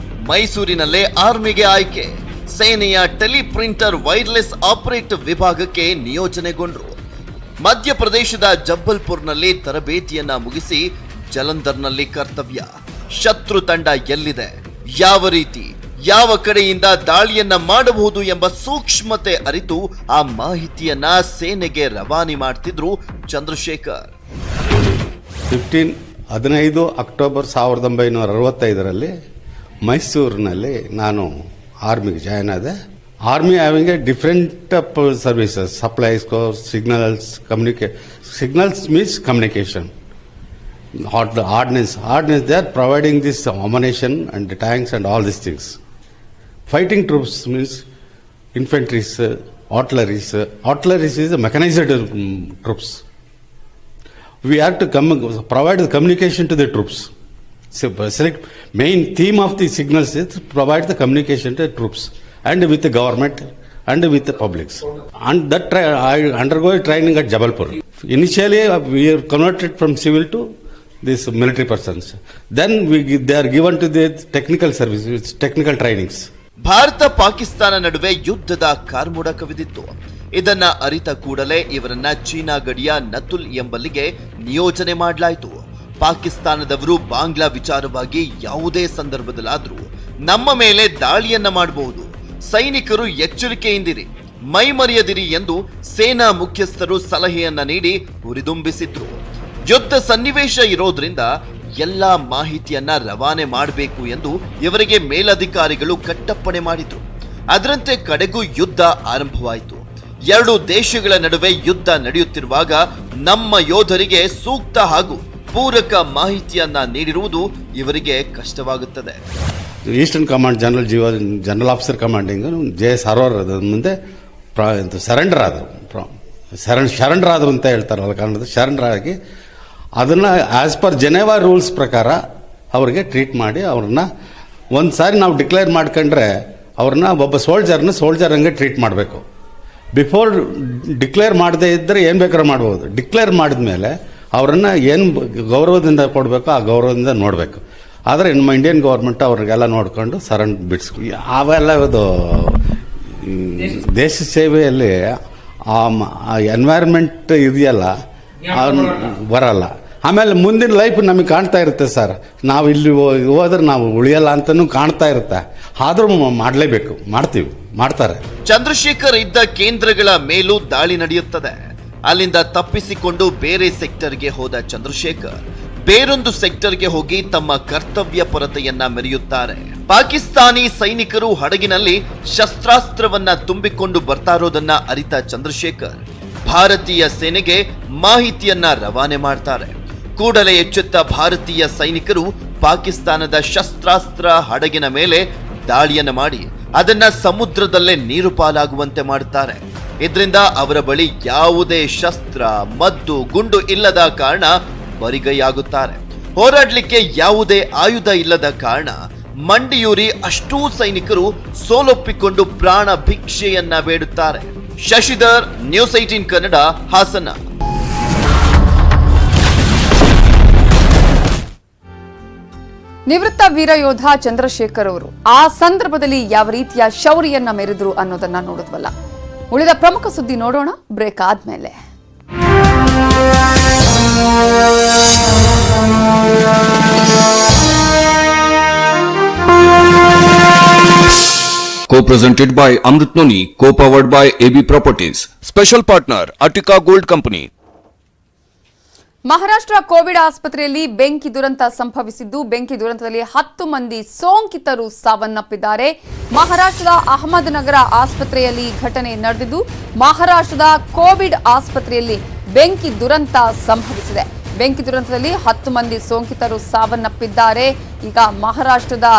Speaker 12: ಮೈಸೂರಿನಲ್ಲೇ ಆರ್ಮಿಗೆ ಆಯ್ಕೆ, ಸೇನೆಯ ಟೆಲಿಪ್ರಿಂಟರ್ ವೈರ್ಲೆಸ್ ಆಪರೇಟರ್ ವಿಭಾಗಕ್ಕೆ ನಿಯೋಜನೆಗೊಂಡರು. ಮಧ್ಯಪ್ರದೇಶದ ಜಬ್ಬಲ್ಪುರ್ನಲ್ಲಿ ತರಬೇತಿಯನ್ನ ಮುಗಿಸಿ ಜಲಂಧರ್ನಲ್ಲಿ ಕರ್ತವ್ಯ. ಶತ್ರು ತಂಡ ಎಲ್ಲಿದೆ, ಯಾವ ರೀತಿ, ಯಾವ ಕಡೆಯಿಂದ ದಾಳಿಯನ್ನ ಮಾಡಬಹುದು ಎಂಬ ಸೂಕ್ಷ್ಮತೆ ಅರಿತು ಆ ಮಾಹಿತಿಯನ್ನ ಸೇನೆಗೆ ರವಾನೆ ಮಾಡ್ತಿದ್ರು ಚಂದ್ರಶೇಖರ್.
Speaker 13: 15 ಅಕ್ಟೋಬರ್ 1965ರಲ್ಲಿ ಮೈಸೂರಿನಲ್ಲಿ ನಾನು ಆರ್ಮಿಗೆ ಜಾಯ್ನ್ ಆದೆ. Army having a different services, supplies, signals, signals means communication. Ordnance, they are providing this ammunition and the tanks and all these things. Fighting troops means infantry, artilleries. Artilleries is the mechanized troops. We have to provide the communication to the troops. So, main theme of the signals is to provide the communication to the troops and with the government and with the publics. And that I undergo training at Jabalpur. Initially, we are converted from civil to these military persons. Then they are given to the technical services, technical trainings.
Speaker 12: Bharat Pakistan ನಡುವೆ ಯುದ್ಧದ ಕಾರ್ಮೋಡ ಕವಿದಿತ್ತು. ಇದನ್ನ ಅರಿತ ಕೂಡಲೇ ಇವರನ್ನ ಚೀನಾ ಗಡಿಯ ನತುಲ್ ಎಂಬಲ್ಲಿಗೆ ನಿಯೋಜನೆ ಮಾಡಲಾಯಿತು. ಪಾಕಿಸ್ತಾನದವರು ಬಾಂಗ್ಲಾ ವಿಚಾರವಾಗಿ ಯಾವುದೇ ಸಂದರ್ಭದಲ್ಲಾದರೂ ನಮ್ಮ ಮೇಲೆ ದಾಳಿಯನ್ನ ಮಾಡಬಹುದು, ಸೈನಿಕರು ಎಚ್ಚರಿಕೆಯಿಂದಿರಿ, ಮೈಮರೆಯದಿರಿ ಎಂದು ಸೇನಾ ಮುಖ್ಯಸ್ಥರು ಸಲಹೆಯನ್ನ ನೀಡಿ ಹುರಿದುಂಬಿಸಿದ್ರು. ಯುದ್ಧ ಸನ್ನಿವೇಶ ಇರೋದ್ರಿಂದ ಎಲ್ಲಾ ಮಾಹಿತಿಯನ್ನ ರವಾನೆ ಮಾಡಬೇಕು ಎಂದು ಇವರಿಗೆ ಮೇಲಧಿಕಾರಿಗಳು ಕಟ್ಟಪ್ಪಣೆ ಮಾಡಿದ್ರು. ಅದರಂತೆ ಕಡೆಗೂ ಯುದ್ಧ ಆರಂಭವಾಯಿತು. ಎರಡು ದೇಶಗಳ ನಡುವೆ ಯುದ್ಧ ನಡೆಯುತ್ತಿರುವಾಗ ನಮ್ಮ ಯೋಧರಿಗೆ ಸೂಕ್ತ ಹಾಗೂ ಪೂರಕ ಮಾಹಿತಿಯನ್ನ ನೀಡಿರುವುದು ಇವರಿಗೆ ಕಷ್ಟವಾಗುತ್ತದೆ.
Speaker 13: Eastern command general officer commanding JS Harwar ಮುಂದೆ ಸರೆಂಡರ್ ಆದರು ಅಂತ ಹೇಳ್ತಾರಲ್ಲ ಕಾರಣದ ಸರೆಂಡರ್ ಆಗಿ ಅದನ್ನ ಆಸ್ ಪರ್ ಜೆನೆವಾ ರೂಲ್ಸ್ ಪ್ರಕಾರ ಅವ್ರಿಗೆ ಟ್ರೀಟ್ ಮಾಡಿ ಅವ್ರನ್ನ ಒಂದು ಸಾರಿ ನಾವು ಡಿಕ್ಲೇರ್ ಮಾಡ್ಕೊಂಡ್ರೆ ಅವ್ರನ್ನ ಒಬ್ಬ ಸೋಲ್ಜರ್ ಹಂಗೆ ಟ್ರೀಟ್ ಮಾಡಬೇಕು. ಬಿಫೋರ್ ಡಿಕ್ಲೇರ್ ಮಾಡದೇ ಇದ್ದರೆ ಏನು ಬೇಕಾದ್ರೂ ಮಾಡ್ಬೋದು. ಡಿಕ್ಲೇರ್ ಮಾಡಿದ್ಮೇಲೆ ಅವರನ್ನ ಏನು ಗೌರವದಿಂದ ಕೊಡಬೇಕು ಆ ಗೌರವದಿಂದ ನೋಡಬೇಕು. ಆದರೆ ನಮ್ಮ ಇಂಡಿಯನ್ ಗೌರ್ಮೆಂಟ್ ಅವ್ರಿಗೆಲ್ಲ ನೋಡ್ಕೊಂಡು ಬಿಡಿಸ್ ಅವೆಲ್ಲ ಇದು ದೇಶ ಸೇವೆಯಲ್ಲಿ ಆ ಎನ್ವೈರ್ಮೆಂಟ್ ಇದೆಯಲ್ಲ ಬರಲ್ಲ. ಆಮೇಲೆ ಮುಂದಿನ ಲೈಫ್ ನಮಗೆ ಕಾಣ್ತಾ ಇರುತ್ತೆ ಸರ್. ನಾವು ಇಲ್ಲಿ ಹೋದ್ರೆ ನಾವು ಉಳಿಯಲ್ಲ ಅಂತನೂ ಕಾಣ್ತಾ ಇರುತ್ತೆ. ಆದ್ರೂ ಮಾಡಲೇಬೇಕು, ಮಾಡ್ತಾರೆ.
Speaker 12: ಚಂದ್ರಶೇಖರ್ ಇದ್ದ ಕೇಂದ್ರಗಳ ಮೇಲೂ ದಾಳಿ ನಡೆಯುತ್ತದೆ. ಅಲ್ಲಿಂದ ತಪ್ಪಿಸಿಕೊಂಡು ಬೇರೆ ಸೆಕ್ಟರ್ಗೆ ಹೋದ ಚಂದ್ರಶೇಖರ್ ಬೇರೊಂದು ಸೆಕ್ಟರ್ಗೆ ಹೋಗಿ ತಮ್ಮ ಕರ್ತವ್ಯ ಪರತೆಯನ್ನ ಮೆರೆಯುತ್ತಾರೆ. ಪಾಕಿಸ್ತಾನಿ ಸೈನಿಕರು ಹಡಗಿನಲ್ಲಿ ಶಸ್ತ್ರಾಸ್ತ್ರವನ್ನ ತುಂಬಿಕೊಂಡು ಬರ್ತಾ ಇರೋದನ್ನ ಅರಿತ ಚಂದ್ರಶೇಖರ್ ಭಾರತೀಯ ಸೇನೆಗೆ ಮಾಹಿತಿಯನ್ನ ರವಾನೆ ಮಾಡ್ತಾರೆ. ಕೂಡಲೇ ಎಚ್ಚೆತ್ತ ಭಾರತೀಯ ಸೈನಿಕರು ಪಾಕಿಸ್ತಾನದ ಶಸ್ತ್ರಾಸ್ತ್ರ ಹಡಗಿನ ಮೇಲೆ ದಾಳಿಯನ್ನ ಮಾಡಿ ಅದನ್ನ ಸಮುದ್ರದಲ್ಲೇ ನೀರು ಪಾಲಾಗುವಂತೆ ಮಾಡುತ್ತಾರೆ. ಇದರಿಂದ ಅವರ ಬಳಿ ಯಾವುದೇ ಶಸ್ತ್ರ, ಮದ್ದು, ಗುಂಡು ಇಲ್ಲದ ಕಾರಣ ಬರಿಗೈಯಾಗುತ್ತಾರೆ. ಹೋರಾಡ್ಲಿಕ್ಕೆ ಯಾವುದೇ ಆಯುಧ ಇಲ್ಲದ ಕಾರಣ ಮಂಡಿಯೂರಿ ಅಷ್ಟೂ ಸೈನಿಕರು ಸೋಲೊಪ್ಪಿಕೊಂಡು ಪ್ರಾಣ ಭಿಕ್ಷೆಯನ್ನ ಬೇಡುತ್ತಾರೆ. ಶಶಿಧರ್, ನ್ಯೂಸ್ 18 ಕನ್ನಡ, ಹಾಸನ.
Speaker 2: ನಿವೃತ್ತ ವೀರ ಯೋಧ ಚಂದ್ರಶೇಖರ್ ಅವರು ಆ ಸಂದರ್ಭದಲ್ಲಿ ಯಾವ ರೀತಿಯ ಶೌರ್ಯನ್ನ ಮೆರೆದ್ರು ಅನ್ನೋದನ್ನ ನೋಡಿದ್ವಲ್ಲ. ಉಳಿದ ಪ್ರಮುಖ ಸುದ್ದಿ ನೋಡೋಣ ಬ್ರೇಕ್ ಆದ್ಮೇಲೆ.
Speaker 1: Co-presented by Amrit Noni, co-powered by AB Properties. Special partner, Attica Gold Company.
Speaker 2: Maharashtra Covid ಆಸ್ಪತ್ರೆಯಲ್ಲಿ ಬೆಂಕಿ ದುರಂತ ಸಂಭವಿಸಿದ್ದು, ಬೆಂಕಿ ದುರಂತದಲ್ಲಿ 10 ಮಂದಿ ಸೋಂಕಿತರು ಸಾವನ್ನಪ್ಪಿದ್ದಾರೆ. ಮಹಾರಾಷ್ಟ್ರದ ಅಹಮದ್ನಗರ ಆಸ್ಪತ್ರೆಯಲ್ಲಿ ಘಟನೆ ನಡೆದಿದ್ದು, ಮಹಾರಾಷ್ಟ್ರದ ಕೋವಿಡ್ ಆಸ್ಪತ್ರೆಯಲ್ಲಿ ಬೆಂಕಿ ದುರಂತ ಸಂಭವಿಸಿದೆ. ಬೆಂಕಿ ದುರಂತದಲ್ಲಿ 10 ಮಂದಿ ಸೋಂಕಿತರು ಸಾವನ್ನಪ್ಪಿದ್ದಾರೆ. ಈಗ ಮಹಾರಾಷ್ಟ್ರದ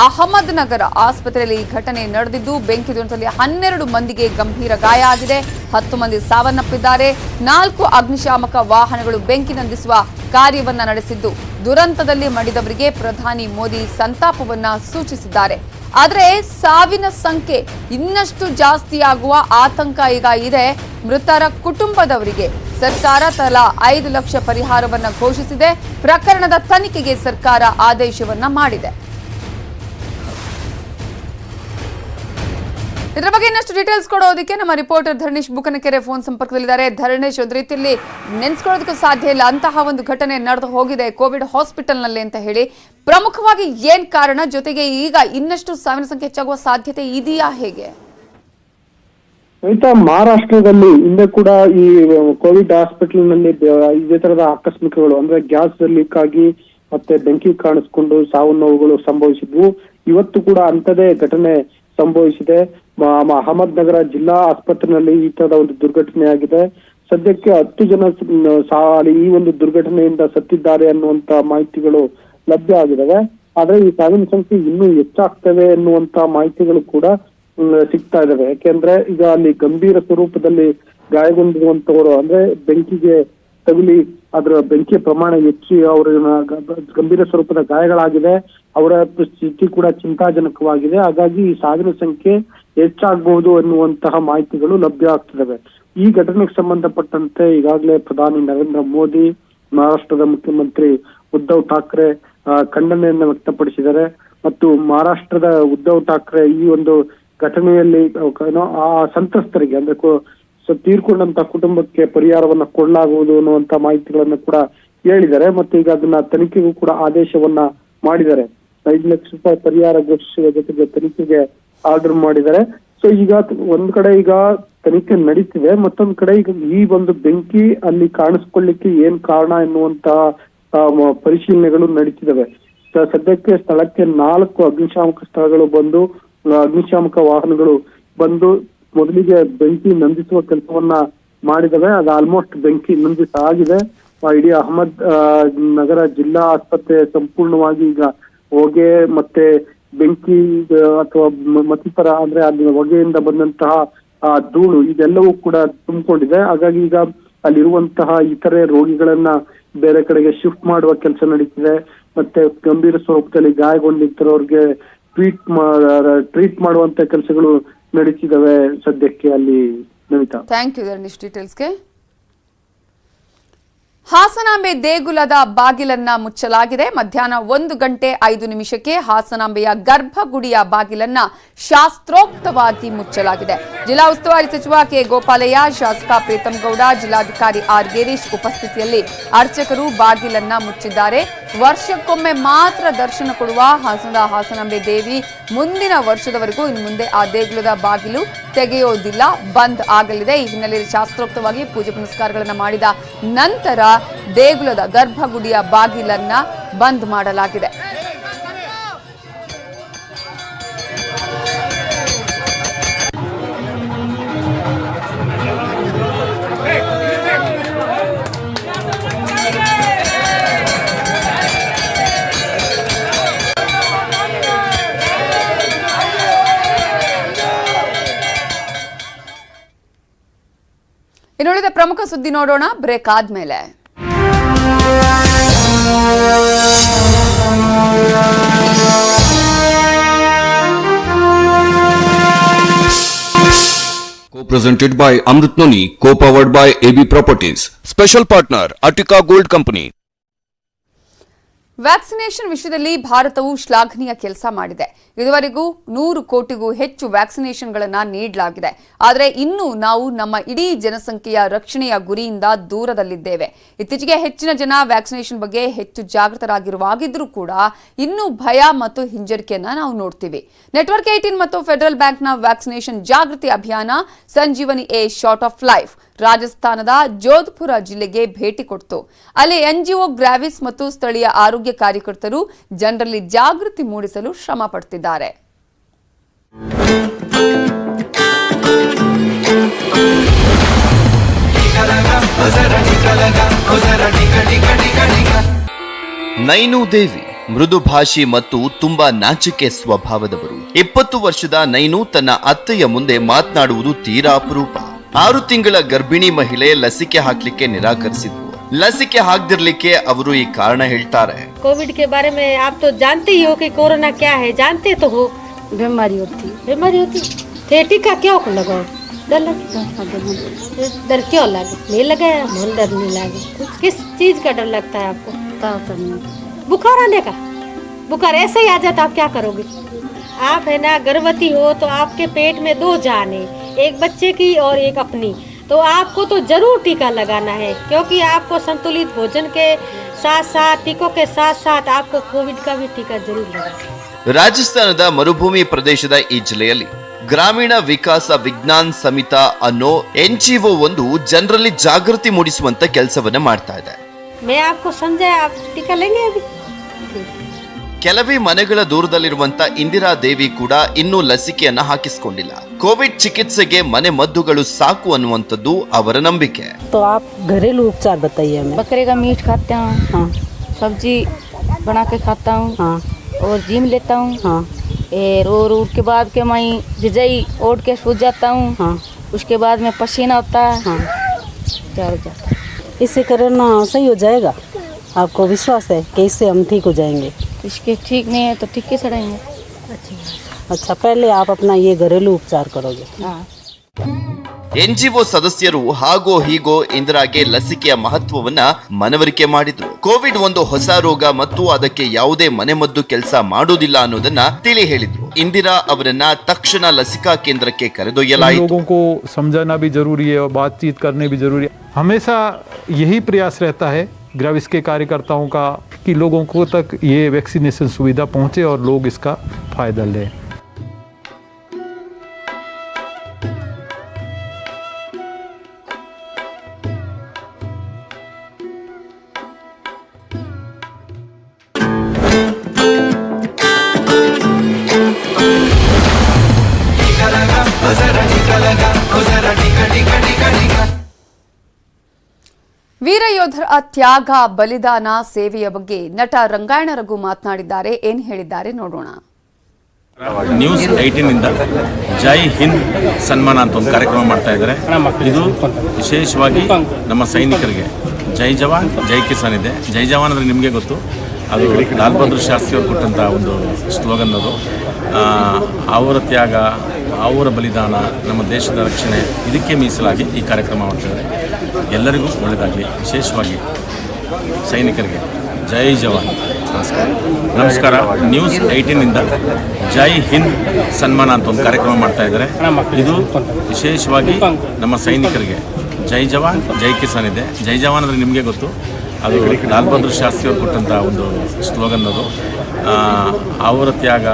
Speaker 2: ಅಹಮದ್ನಗರ ಆಸ್ಪತ್ರೆಯಲ್ಲಿ ಈ ಘಟನೆ ನಡೆದಿದ್ದು, ಬೆಂಕಿ ದುರಂತದಲ್ಲಿ 12 ಮಂದಿಗೆ ಗಂಭೀರ ಗಾಯ ಆಗಿದೆ. 10 ಮಂದಿ ಸಾವನ್ನಪ್ಪಿದ್ದಾರೆ. 4 ಅಗ್ನಿಶಾಮಕ ವಾಹನಗಳು ಬೆಂಕಿ ನಂದಿಸುವ ಕಾರ್ಯವನ್ನ ನಡೆಸಿದ್ದು, ದುರಂತದಲ್ಲಿ ಮಡಿದವರಿಗೆ ಪ್ರಧಾನಿ ಮೋದಿ ಸಂತಾಪವನ್ನ ಸೂಚಿಸಿದ್ದಾರೆ. ಆದರೆ ಸಾವಿನ ಸಂಖ್ಯೆ ಇನ್ನಷ್ಟು ಜಾಸ್ತಿಯಾಗುವ ಆತಂಕ ಈಗ ಇದೆ. ಮೃತರ ಕುಟುಂಬದವರಿಗೆ ಸರ್ಕಾರ ತಲಾ 5 ಲಕ್ಷ ಪರಿಹಾರವನ್ನ ಘೋಷಿಸಿದೆ. ಪ್ರಕರಣದ ತನಿಖೆಗೆ ಸರ್ಕಾರ ಆದೇಶವನ್ನ ಮಾಡಿದೆ. ಇದರ ಬಗ್ಗೆ ಇನ್ನಷ್ಟು ಡೀಟೇಲ್ಸ್ ಕೊಡೋದಕ್ಕೆ ನಮ್ಮ ರಿಪೋರ್ಟರ್ ಧರಣೇಶ್ ಬುಕನಕೆರೆ ಫೋನ್ ಸಂಪರ್ಕದಲ್ಲಿದ್ದಾರೆ. ಧರಣೇಶ್, ಒಂದು ರೀತಿಯಲ್ಲಿ ನೆನೆಸ್ಕೊಳ್ಳೋದಕ್ಕೂ ಸಾಧ್ಯ ಇಲ್ಲ, ಅಂತಹ ಒಂದು ಘಟನೆ ನಡೆದು ಹೋಗಿದೆ ಕೋವಿಡ್ ಹಾಸ್ಪಿಟಲ್ನಲ್ಲಿ ಅಂತ ಹೇಳಿ. ಪ್ರಮುಖವಾಗಿ ಏನ್ ಕಾರಣ, ಜೊತೆಗೆ ಈಗ ಇನ್ನಷ್ಟು ಸಾವಿನ ಸಂಖ್ಯೆ ಹೆಚ್ಚಾಗುವ ಸಾಧ್ಯತೆ ಇದೆಯಾ, ಹೇಗೆ?
Speaker 14: ಮಹಾರಾಷ್ಟ್ರದಲ್ಲಿ ಹಿಂದೆ ಕೂಡ ಈ ಕೋವಿಡ್ ಹಾಸ್ಪಿಟಲ್ ನಲ್ಲಿ ಇದೇ ತರದ ಆಕಸ್ಮಿಕಗಳು ಅಂದ್ರೆ ಗ್ಯಾಸ್ ಲೀಕ್ ಆಗಿ ಮತ್ತೆ ಬೆಂಕಿ ಕಾಣಿಸ್ಕೊಂಡು ಸಾವು ನೋವುಗಳು ಸಂಭವಿಸಿದ್ವು. ಇವತ್ತು ಕೂಡ ಅಂಥದೇ ಘಟನೆ ಸಂಭವಿಸಿದೆ. ಅಹಮದ್ ನಗರ ಜಿಲ್ಲಾ ಆಸ್ಪತ್ರೆಯಲ್ಲಿ ಈ ತರದ ಒಂದು ದುರ್ಘಟನೆ ಆಗಿದೆ. ಸದ್ಯಕ್ಕೆ 10 ಜನ ಈ ಒಂದು ದುರ್ಘಟನೆಯಿಂದ ಸತ್ತಿದ್ದಾರೆ ಅನ್ನುವಂತ ಮಾಹಿತಿಗಳು ಲಭ್ಯ ಆಗಿದಾವೆ. ಆದ್ರೆ ಈ ಸಾವಿನ ಸಂಖ್ಯೆ ಇನ್ನೂ ಹೆಚ್ಚಾಗ್ತವೆ ಎನ್ನುವಂತ ಮಾಹಿತಿಗಳು ಕೂಡ ಸಿಗ್ತಾ ಇದಾವೆ. ಯಾಕೆಂದ್ರೆ ಈಗ ಅಲ್ಲಿ ಗಂಭೀರ ಸ್ವರೂಪದಲ್ಲಿ ಗಾಯಗೊಂಡಿರುವಂತವರು ಅಂದ್ರೆ ಬೆಂಕಿಗೆ ತಗುಲಿ ಅದರ ಬೆಂಕಿಯ ಪ್ರಮಾಣ ಹೆಚ್ಚಿ ಅವರ ಗಂಭೀರ ಸ್ವರೂಪದ ಗಾಯಗಳಾಗಿದೆ. ಅವರ ಸ್ಥಿತಿ ಕೂಡ ಚಿಂತಾಜನಕವಾಗಿದೆ. ಹಾಗಾಗಿ ಈ ಸಾವಿನ ಸಂಖ್ಯೆ ಹೆಚ್ಚಾಗಬಹುದು ಎನ್ನುವಂತಹ ಮಾಹಿತಿಗಳು ಲಭ್ಯ ಆಗ್ತಿದಾವೆ. ಈ ಘಟನೆಗೆ ಸಂಬಂಧಪಟ್ಟಂತೆ ಈಗಾಗಲೇ ಪ್ರಧಾನಿ ನರೇಂದ್ರ ಮೋದಿ, ಮಹಾರಾಷ್ಟ್ರದ ಮುಖ್ಯಮಂತ್ರಿ ಉದ್ಧವ್ ಠಾಕ್ರೆ ಖಂಡನೆಯನ್ನ ವ್ಯಕ್ತಪಡಿಸಿದ್ದಾರೆ. ಮತ್ತು ಮಹಾರಾಷ್ಟ್ರದ ಉದ್ಧವ್ ಠಾಕ್ರೆ ಈ ಒಂದು ಘಟನೆಯಲ್ಲಿ ಆ ಸಂತ್ರಸ್ತರಿಗೆ ಅಂದ್ರೆ ತೀರ್ಕೊಂಡಂತ ಕುಟುಂಬಕ್ಕೆ ಪರಿಹಾರವನ್ನ ಕೊಡಲಾಗುವುದು ಅನ್ನುವಂತ ಮಾಹಿತಿಗಳನ್ನು ಕೂಡ ಹೇಳಿದ್ದಾರೆ. ಮತ್ತೆ ಈಗ ಅದನ್ನ ತನಿಖೆಗೂ ಕೂಡ ಆದೇಶವನ್ನ ಮಾಡಿದ್ದಾರೆ. 5 ಲಕ್ಷ ರೂಪಾಯಿ ಪರಿಹಾರ ಘೋಷಿಸುವ ಜೊತೆಗೆ ತನಿಖೆಗೆ ಆರ್ಡರ್ ಮಾಡಿದ್ದಾರೆ. ಸೊ ಈಗ ಒಂದ್ ಕಡೆ ಈಗ ತನಿಖೆ ನಡೀತಿದೆ, ಮತ್ತೊಂದ್ ಕಡೆ ಈಗ ಈ ಒಂದು ಬೆಂಕಿ ಅಲ್ಲಿ ಕಾಣಿಸ್ಕೊಳ್ಳಿಕ್ಕೆ ಏನ್ ಕಾರಣ ಎನ್ನುವಂತಹ ಪರಿಶೀಲನೆಗಳು ನಡೀತಿದಾವೆ. ಸದ್ಯಕ್ಕೆ ಸ್ಥಳಕ್ಕೆ 4 ಅಗ್ನಿಶಾಮಕ ಸ್ಥಳಗಳು ಬಂದು ಅಗ್ನಿಶಾಮಕ ವಾಹನಗಳು ಬಂದು ಮೊದಲಿಗೆ ಬೆಂಕಿ ನಂದಿಸುವ ಕೆಲಸವನ್ನ ಮಾಡಿದವೆ. ಅದು ಆಲ್ಮೋಸ್ಟ್ ಬೆಂಕಿ ನಂದಿಸ ಆಗಿದೆ. ಇಡೀ ಅಹಮದ್ ನಗರ ಜಿಲ್ಲಾ ಆಸ್ಪತ್ರೆ ಸಂಪೂರ್ಣವಾಗಿ ಈಗ ಹೊಗೆ ಮತ್ತೆ ಬೆಂಕಿ ಅಥವಾ ಮತ್ತಿತರ ಅಂದ್ರೆ ಅಲ್ಲಿ ಹೊಗೆಯಿಂದ ಬಂದಂತಹ ಧೂಳು ಇದೆಲ್ಲವೂ ಕೂಡ ತುಂಬಿಕೊಂಡಿದೆ. ಹಾಗಾಗಿ ಈಗ ಅಲ್ಲಿರುವಂತಹ ಇತರೆ ರೋಗಿಗಳನ್ನ ಬೇರೆ ಕಡೆಗೆ ಶಿಫ್ಟ್ ಮಾಡುವ ಕೆಲಸ ನಡೀತಿದೆ. ಮತ್ತೆ ಗಂಭೀರ ಸ್ವರೂಪದಲ್ಲಿ ಗಾಯಗೊಂಡಿದ್ದವ್ರಿಗೆ ಟ್ರೀಟ್ ಮಾಡುವಂತ ಕೆಲಸಗಳು ನಡೀತಿದಾವೆ ಸದ್ಯಕ್ಕೆ ಅಲ್ಲಿ. ನಮಿತಾ,
Speaker 2: ಥ್ಯಾಂಕ್ ಯು ಧರ್ನಿಶ್ ಡೀಟೇಲ್ಸ್ಗೆ. ಹಾಸನಾಂಬೆ ದೇಗುಲದ ಬಾಗಿಲನ್ನ ಮುಚ್ಚಲಾಗಿದೆ. ಮಧ್ಯಾಹ್ನ 1:05 ಹಾಸನಾಂಬೆಯ ಗರ್ಭಗುಡಿಯ ಬಾಗಿಲನ್ನ ಶಾಸ್ತ್ರೋಕ್ತವಾಗಿ ಮುಚ್ಚಲಾಗಿದೆ. ಜಿಲ್ಲಾ ಉಸ್ತುವಾರಿ ಸಚಿವ ಕೆ ಗೋಪಾಲಯ್ಯ, ಶಾಸಕ ಪ್ರೀತಂ ಗೌಡ, ಜಿಲ್ಲಾಧಿಕಾರಿ ಆರ್ ಗಿರೀಶ್ ಉಪಸ್ಥಿತಿಯಲ್ಲಿ ಅರ್ಚಕರು ಬಾಗಿಲನ್ನ ಮುಚ್ಚಿದ್ದಾರೆ. ವರ್ಷಕ್ಕೊಮ್ಮೆ ಮಾತ್ರ ದರ್ಶನ ಕೊಡುವ ಹಾಸನದ ಹಾಸನಾಂಬೆ ದೇವಿ ಮುಂದಿನ ವರ್ಷದವರೆಗೂ ಇನ್ನು ಮುಂದೆ ಆ ದೇಗುಲದ ಬಾಗಿಲು ತೆಗೆಯೋದಿಲ್ಲ, ಬಂದ್ ಆಗಲಿದೆ. ಈ ಹಿನ್ನೆಲೆಯಲ್ಲಿ ಶಾಸ್ತ್ರೋಕ್ತವಾಗಿ ಪೂಜೆ ಪುನಸ್ಕಾರಗಳನ್ನು ಮಾಡಿದ ನಂತರ ದೇಗುಲದ ಗರ್ಭಗುಡಿಯ ಬಾಗಿಲನ್ನ ಬಂದ್ ಮಾಡಲಾಗಿದೆ. ಇನ್ನುಳಿದ ಪ್ರಮುಖ ಸುದ್ದಿ ನೋಡೋಣ ಬ್ರೇಕ್ ಆದ್ಮೇಲೆ.
Speaker 1: Co-presented by Amrit Noni, co-powered by AB Properties. Special partner Attica Gold Company.
Speaker 2: Vaccination ವಿಷಯದಲ್ಲಿ ಭಾರತವು ಶ್ಲಾಘನೀಯ ಕೆಲಸ ಮಾಡಿದೆ. ಇದುವರೆಗೂ 100 ಕೋಟಿಗೂ ಹೆಚ್ಚು ವ್ಯಾಕ್ಸಿನೇಷನ್ಗಳನ್ನು ನೀಡಲಾಗಿದೆ. ಆದರೆ ಇನ್ನೂ ನಾವು ನಮ್ಮ ಇಡೀ ಜನಸಂಖ್ಯೆಯ ರಕ್ಷಣೆಯ ಗುರಿಯಿಂದ ದೂರದಲ್ಲಿದ್ದೇವೆ. ಇತ್ತೀಚೆಗೆ ಹೆಚ್ಚಿನ ಜನ ವ್ಯಾಕ್ಸಿನೇಷನ್ ಬಗ್ಗೆ ಹೆಚ್ಚು ಜಾಗೃತರಾಗಿರುವಾಗಿದ್ರೂ ಕೂಡ ಇನ್ನೂ ಭಯ ಮತ್ತು ಹಿಂಜರಿಕೆಯನ್ನ ನಾವು ನೋಡ್ತೀವಿ. ನೆಟ್ವರ್ಕ್ 18 ಮತ್ತು ಫೆಡರಲ್ ಬ್ಯಾಂಕ್ನ ವ್ಯಾಕ್ಸಿನೇಷನ್ ಜಾಗೃತಿ ಅಭಿಯಾನ ಸಂಜೀವನಿ ಎ ಶಾರ್ಟ್ ಆಫ್ ಲೈಫ್ ರಾಜಸ್ಥಾನದ ಜೋಧ್ಪುರ ಜಿಲ್ಲೆಗೆ ಭೇಟಿ ಕೊಡ್ತು. ಅಲ್ಲಿ ಎನ್ಜಿಒ ಗ್ರಾವಿಸ್ ಮತ್ತು ಸ್ಥಳೀಯ ಆರೋಗ್ಯ ಕಾರ್ಯಕರ್ತರು ಜನರಲ್ಲಿ ಜಾಗೃತಿ ಮೂಡಿಸಲು ಶ್ರಮ ಪಡ್ತಿದ್ದಾರೆ.
Speaker 12: ನೈನು ದೇವಿ ಮೃದು ಭಾಷಿ ಮತ್ತು ತುಂಬಾ ನಾಚಿಕೆ ಸ್ವಭಾವದವರು. 20 ವರ್ಷದ ನೈನು ತನ್ನ ಅತ್ತೆಯ ಮುಂದೆ ಮಾತನಾಡುವುದು ತೀರಾ ಅಪರೂಪ. 6 ತಿಂಗಳ ಗರ್ಭಿಣಿ ಮಹಿಳೆ ಲಸಿಕೆ ಹಾಕ್ಲಿಕ್ಕೆ ನಿರಾಕರಿಸಿದ್ರು. ಲಸಿಕೆ ಹಾಕದಿರ್ಲಿಕ್ಕೆ ಅವರು ಈ ಕಾರಣ ಹೇಳ್ತಾರೆ.
Speaker 5: कोविड के बारे में आप तो जानते ही हो कि कोरोना क्या है, जानते तो हो। बीमारी होती थे, टीका क्यों लगाओ? डर क्यों लगे? नहीं लगाया, मन डर नहीं लगे। किस चीज का डर लगता है आपको? बुखार आने का। बुखार ऐसे ही आ जाता, आप क्या करोगे? आप है ना गर्भवती हो तो आपके पेट में 2 जान है, एक बच्चे की और एक अपनी, तो आपको तो जरूर टीका लगाना है, क्योंकि आपको संतुलित भोजन के साथ साथ टीकों के साथ साथ आपको कोविड का भी टीका जरूर लगाना है.
Speaker 12: ರಾಜಸ್ಥಾನದ ಮರುಭೂಮಿ ಪ್ರದೇಶದ ಈ ಜಿಲ್ಲೆಯಲ್ಲಿ ಗ್ರಾಮೀಣ ವಿಕಾಸ ವಿಜ್ಞಾನ್ ಸಮಿತಾ ಅನ್ನೋ ಎನ್ಜಿಒ ಒಂದು ಜನರಲ್ಲಿ ಜಾಗೃತಿ ಮೂಡಿಸುವಂತ ಕೆಲಸವನ್ನ ಮಾಡ್ತಾ ಇದೆ.
Speaker 5: मैं आपको समझाया, आप टीका लेंगे अभी?
Speaker 12: ಕೆಲವೇ ಮನೆಗಳ ದೂರದಲ್ಲಿರುವಂತ ಇಂದಿರಾ ದೇವಿ ಕೂಡ ಇನ್ನೂ ಲಸಿಕೆಯನ್ನ ಹಾಕಿಸಿಕೊಂಡಿಲ್ಲ. ಕೋವಿಡ್ ಚಿಕಿತ್ಸೆಗೆ ಮನೆ ಮದ್ದುಗಳು ಸಾಕು ಅನ್ನುವಂಥದ್ದು ಅವರ ನಂಬಿಕೆ.
Speaker 5: घरेलू उपचार बताइए हमें.
Speaker 6: बकरे का मीट खाता हूँ,
Speaker 5: हाँ.
Speaker 6: सब्जी बना के खाता हूँ,
Speaker 5: हाँ.
Speaker 6: और जिम लेता हूँ,
Speaker 5: हाँ.
Speaker 6: और उसके बाद के मैं रजाई ओढ़ के सो जाता हूँ,
Speaker 5: हाँ.
Speaker 6: उसके बाद में पसीना होता है,
Speaker 5: हाँ.
Speaker 6: क्या हो जाता है.
Speaker 5: इससे करना सही हो जाएगा? आपको विश्वास है कि इससे हम ठीक हो जाएंगे?
Speaker 6: इसके ठीक नहीं है तो ठीक कैसे रहेंगे.
Speaker 5: अच्छा, पहले आप अपना ये घरेलू उपचार करोगे.
Speaker 6: हाँ.
Speaker 12: NGO ಸದಸ್ಯರು ಹಾಗೋ ಹೀಗೋ ಇಂದಿರಾಗೆ ಲಸಿಕೆಯ ಮಹತ್ವವನ್ನ ಮನವರಿಕೆ ಮಾಡಿದ್ರು. ಕೋವಿಡ್ ಒಂದು ಹೊಸ ರೋಗ ಮತ್ತು ಅದಕ್ಕೆ ಯಾವುದೇ ಮನೆಮದ್ದು ಕೆಲಸ ಮಾಡೋದಿಲ್ಲ ಅನ್ನೋದನ್ನ ತಿಳಿ ಹೇಳಿದ್ರು. ಇಂದಿರಾ ಅವರನ್ನ ತಕ್ಷಣ ಲಸಿಕಾ ಕೇಂದ್ರಕ್ಕೆ ಕರೆದೊಯ್ಯಲಾಯಿತು.
Speaker 14: लोगों को समझाना भी जरूरी है और बातचीत करने भी जरूरी है. हमेशा यही प्रयास रहता है ग्रेविस के कार्यकर्ताओं का कि लोगों को तक ये वैक्सीनेशन सुविधा पहुंचे और लोग इसका फायदा लें.
Speaker 2: ವೀರ ಯೋಧರ ತ್ಯಾಗ, ಬಲಿದಾನ, ಸೇವೆಯ ಬಗ್ಗೆ ನಟ ರಂಗಾಯಣ ರಘು ಮಾತನಾಡಿದ್ದಾರೆ. ಏನ್ ಹೇಳಿದ್ದಾರೆ ನೋಡೋಣ.
Speaker 15: ನ್ಯೂಸ್ 18 ಇಂದ ಜೈ ಹಿಂದ್ ಸನ್ಮಾನ ಅಂತ ಒಂದು ಕಾರ್ಯಕ್ರಮ ಮಾಡ್ತಾ ಇದ್ದಾರೆ. ಇದು ವಿಶೇಷವಾಗಿ ನಮ್ಮ ಸೈನಿಕರಿಗೆ ಜೈ ಜವಾನ್ ಜೈ ಕಿಸಾನ್ ಇದೆ. ಜೈ ಜವಾನ್ ಅಂದರೆ ನಿಮಗೆ ಗೊತ್ತು, ಅದು ಲಾಲ್ ಬಹದ್ದೂರ್ ಶಾಸ್ತ್ರಿ ಅವರು ಕೊಟ್ಟಂಥ ಒಂದು ಸ್ಲೋಗನ್ ಅದು. ಅವರ ತ್ಯಾಗ, ಅವರ ಬಲಿದಾನ, ನಮ್ಮ ದೇಶದ ರಕ್ಷಣೆ, ಇದಕ್ಕೆ ಮೀಸಲಾಗಿ ಈ ಕಾರ್ಯಕ್ರಮ ಮಾಡ್ತಿದ್ದಾರೆ. ಎಲ್ಲರಿಗೂ ಒಳ್ಳೆಯದಾಗಲಿ. ವಿಶೇಷವಾಗಿ ಸೈನಿಕರಿಗೆ ಜೈ ಜವಾನ್. ನಮಸ್ಕಾರ. ನ್ಯೂಸ್ 18 ಇಂದ ಜೈ ಹಿಂದ್ ಸನ್ಮಾನ ಅಂತ ಒಂದು ಕಾರ್ಯಕ್ರಮ ಮಾಡ್ತಾ ಇದ್ದಾರೆ. ಇದು ವಿಶೇಷವಾಗಿ ನಮ್ಮ ಸೈನಿಕರಿಗೆ ಜೈ ಜವಾನ್ ಜೈ ಕಿಸಾನ್ ಇದೆ. ಜೈ ಜವಾನ್ ಅಂದರೆ ನಿಮಗೆ ಗೊತ್ತು, ಅದು ಲಾಲ್ ಬಹದ್ದೂರ್ ಶಾಸ್ತ್ರಿ ಅವರು ಕೊಟ್ಟಂಥ ಒಂದು ಸ್ಲೋಗನ್ ಅದು. ಅವರ ತ್ಯಾಗ,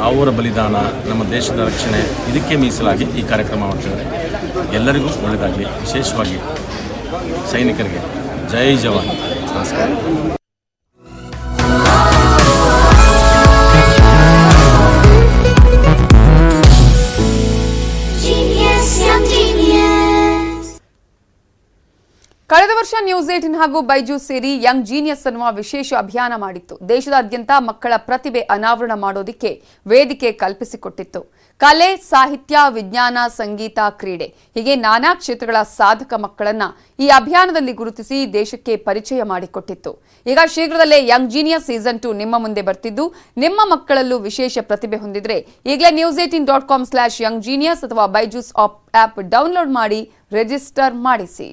Speaker 15: ಅವರ ಬಲಿದಾನ, ನಮ್ಮ ದೇಶದ ರಕ್ಷಣೆ, ಇದಕ್ಕೆ ಮೀಸಲಾಗಿ ಈ ಕಾರ್ಯಕ್ರಮ ಮಾಡ್ತಿದ್ದಾರೆ. ಎಲ್ಲರಿಗೂ ಒಳ್ಳೆಯದಾಗಲಿ. ವಿಶೇಷವಾಗಿ ಸೈನಿಕರಿಗೆ ಜೈ ಜವಾನ್. ನಮಸ್ಕಾರ.
Speaker 2: ಕಳೆದ ವರ್ಷ ನ್ಯೂಸ್ 18 ಹಾಗೂ ಬೈಜೂಸ್ ಸೇರಿ ಯಂಗ್ ಜೀನಿಯಸ್ ಅನ್ನುವ ವಿಶೇಷ ಅಭಿಯಾನ ಮಾಡಿತ್ತು. ದೇಶದಾದ್ಯಂತ ಮಕ್ಕಳ ಪ್ರತಿಭೆ ಅನಾವರಣ ಮಾಡೋದಿಕ್ಕೆ ವೇದಿಕೆ ಕಲ್ಪಿಸಿಕೊಟ್ಟಿತ್ತು. ಕಲೆ, ಸಾಹಿತ್ಯ, ವಿಜ್ಞಾನ, ಸಂಗೀತ, ಕ್ರೀಡೆ ಹೀಗೆ ನಾನಾ ಕ್ಷೇತ್ರಗಳ ಸಾಧಕ ಮಕ್ಕಳನ್ನ ಈ ಅಭಿಯಾನದಲ್ಲಿ ಗುರುತಿಸಿ ದೇಶಕ್ಕೆ ಪರಿಚಯ ಮಾಡಿಕೊಟ್ಟಿತ್ತು. ಈಗ ಶೀಘ್ರದಲ್ಲೇ ಯಂಗ್ ಜೀನಿಯಸ್ ಸೀಸನ್ 2 ನಿಮ್ಮ ಮುಂದೆ ಬರ್ತಿದ್ದು, ನಿಮ್ಮ ಮಕ್ಕಳಲ್ಲೂ ವಿಶೇಷ ಪ್ರತಿಭೆ ಹೊಂದಿದ್ರೆ ಈಗಲೇ news18.com/younggenius ಅಥವಾ ಬೈಜೂಸ್ ಆಪ್ ಡೌನ್ಲೋಡ್ ಮಾಡಿ ರಿಜಿಸ್ಟರ್ ಮಾಡಿಸಿ.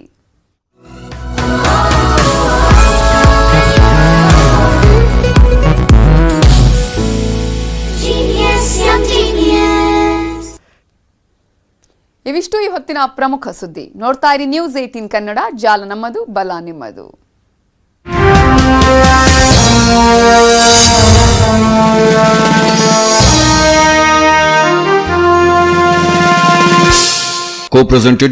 Speaker 2: ಇವಿಷ್ಟು ಈ ಹೊತ್ತಿನ ಪ್ರಮುಖ ಸುದ್ದಿ. ನೋಡ್ತಾ ಇರಿ ನ್ಯೂಸ್ 18 ಕನ್ನಡ. ಜಾಲ ನಮ್ಮದು, ಬಲ ನಿಮ್ಮದು.
Speaker 1: Co-presented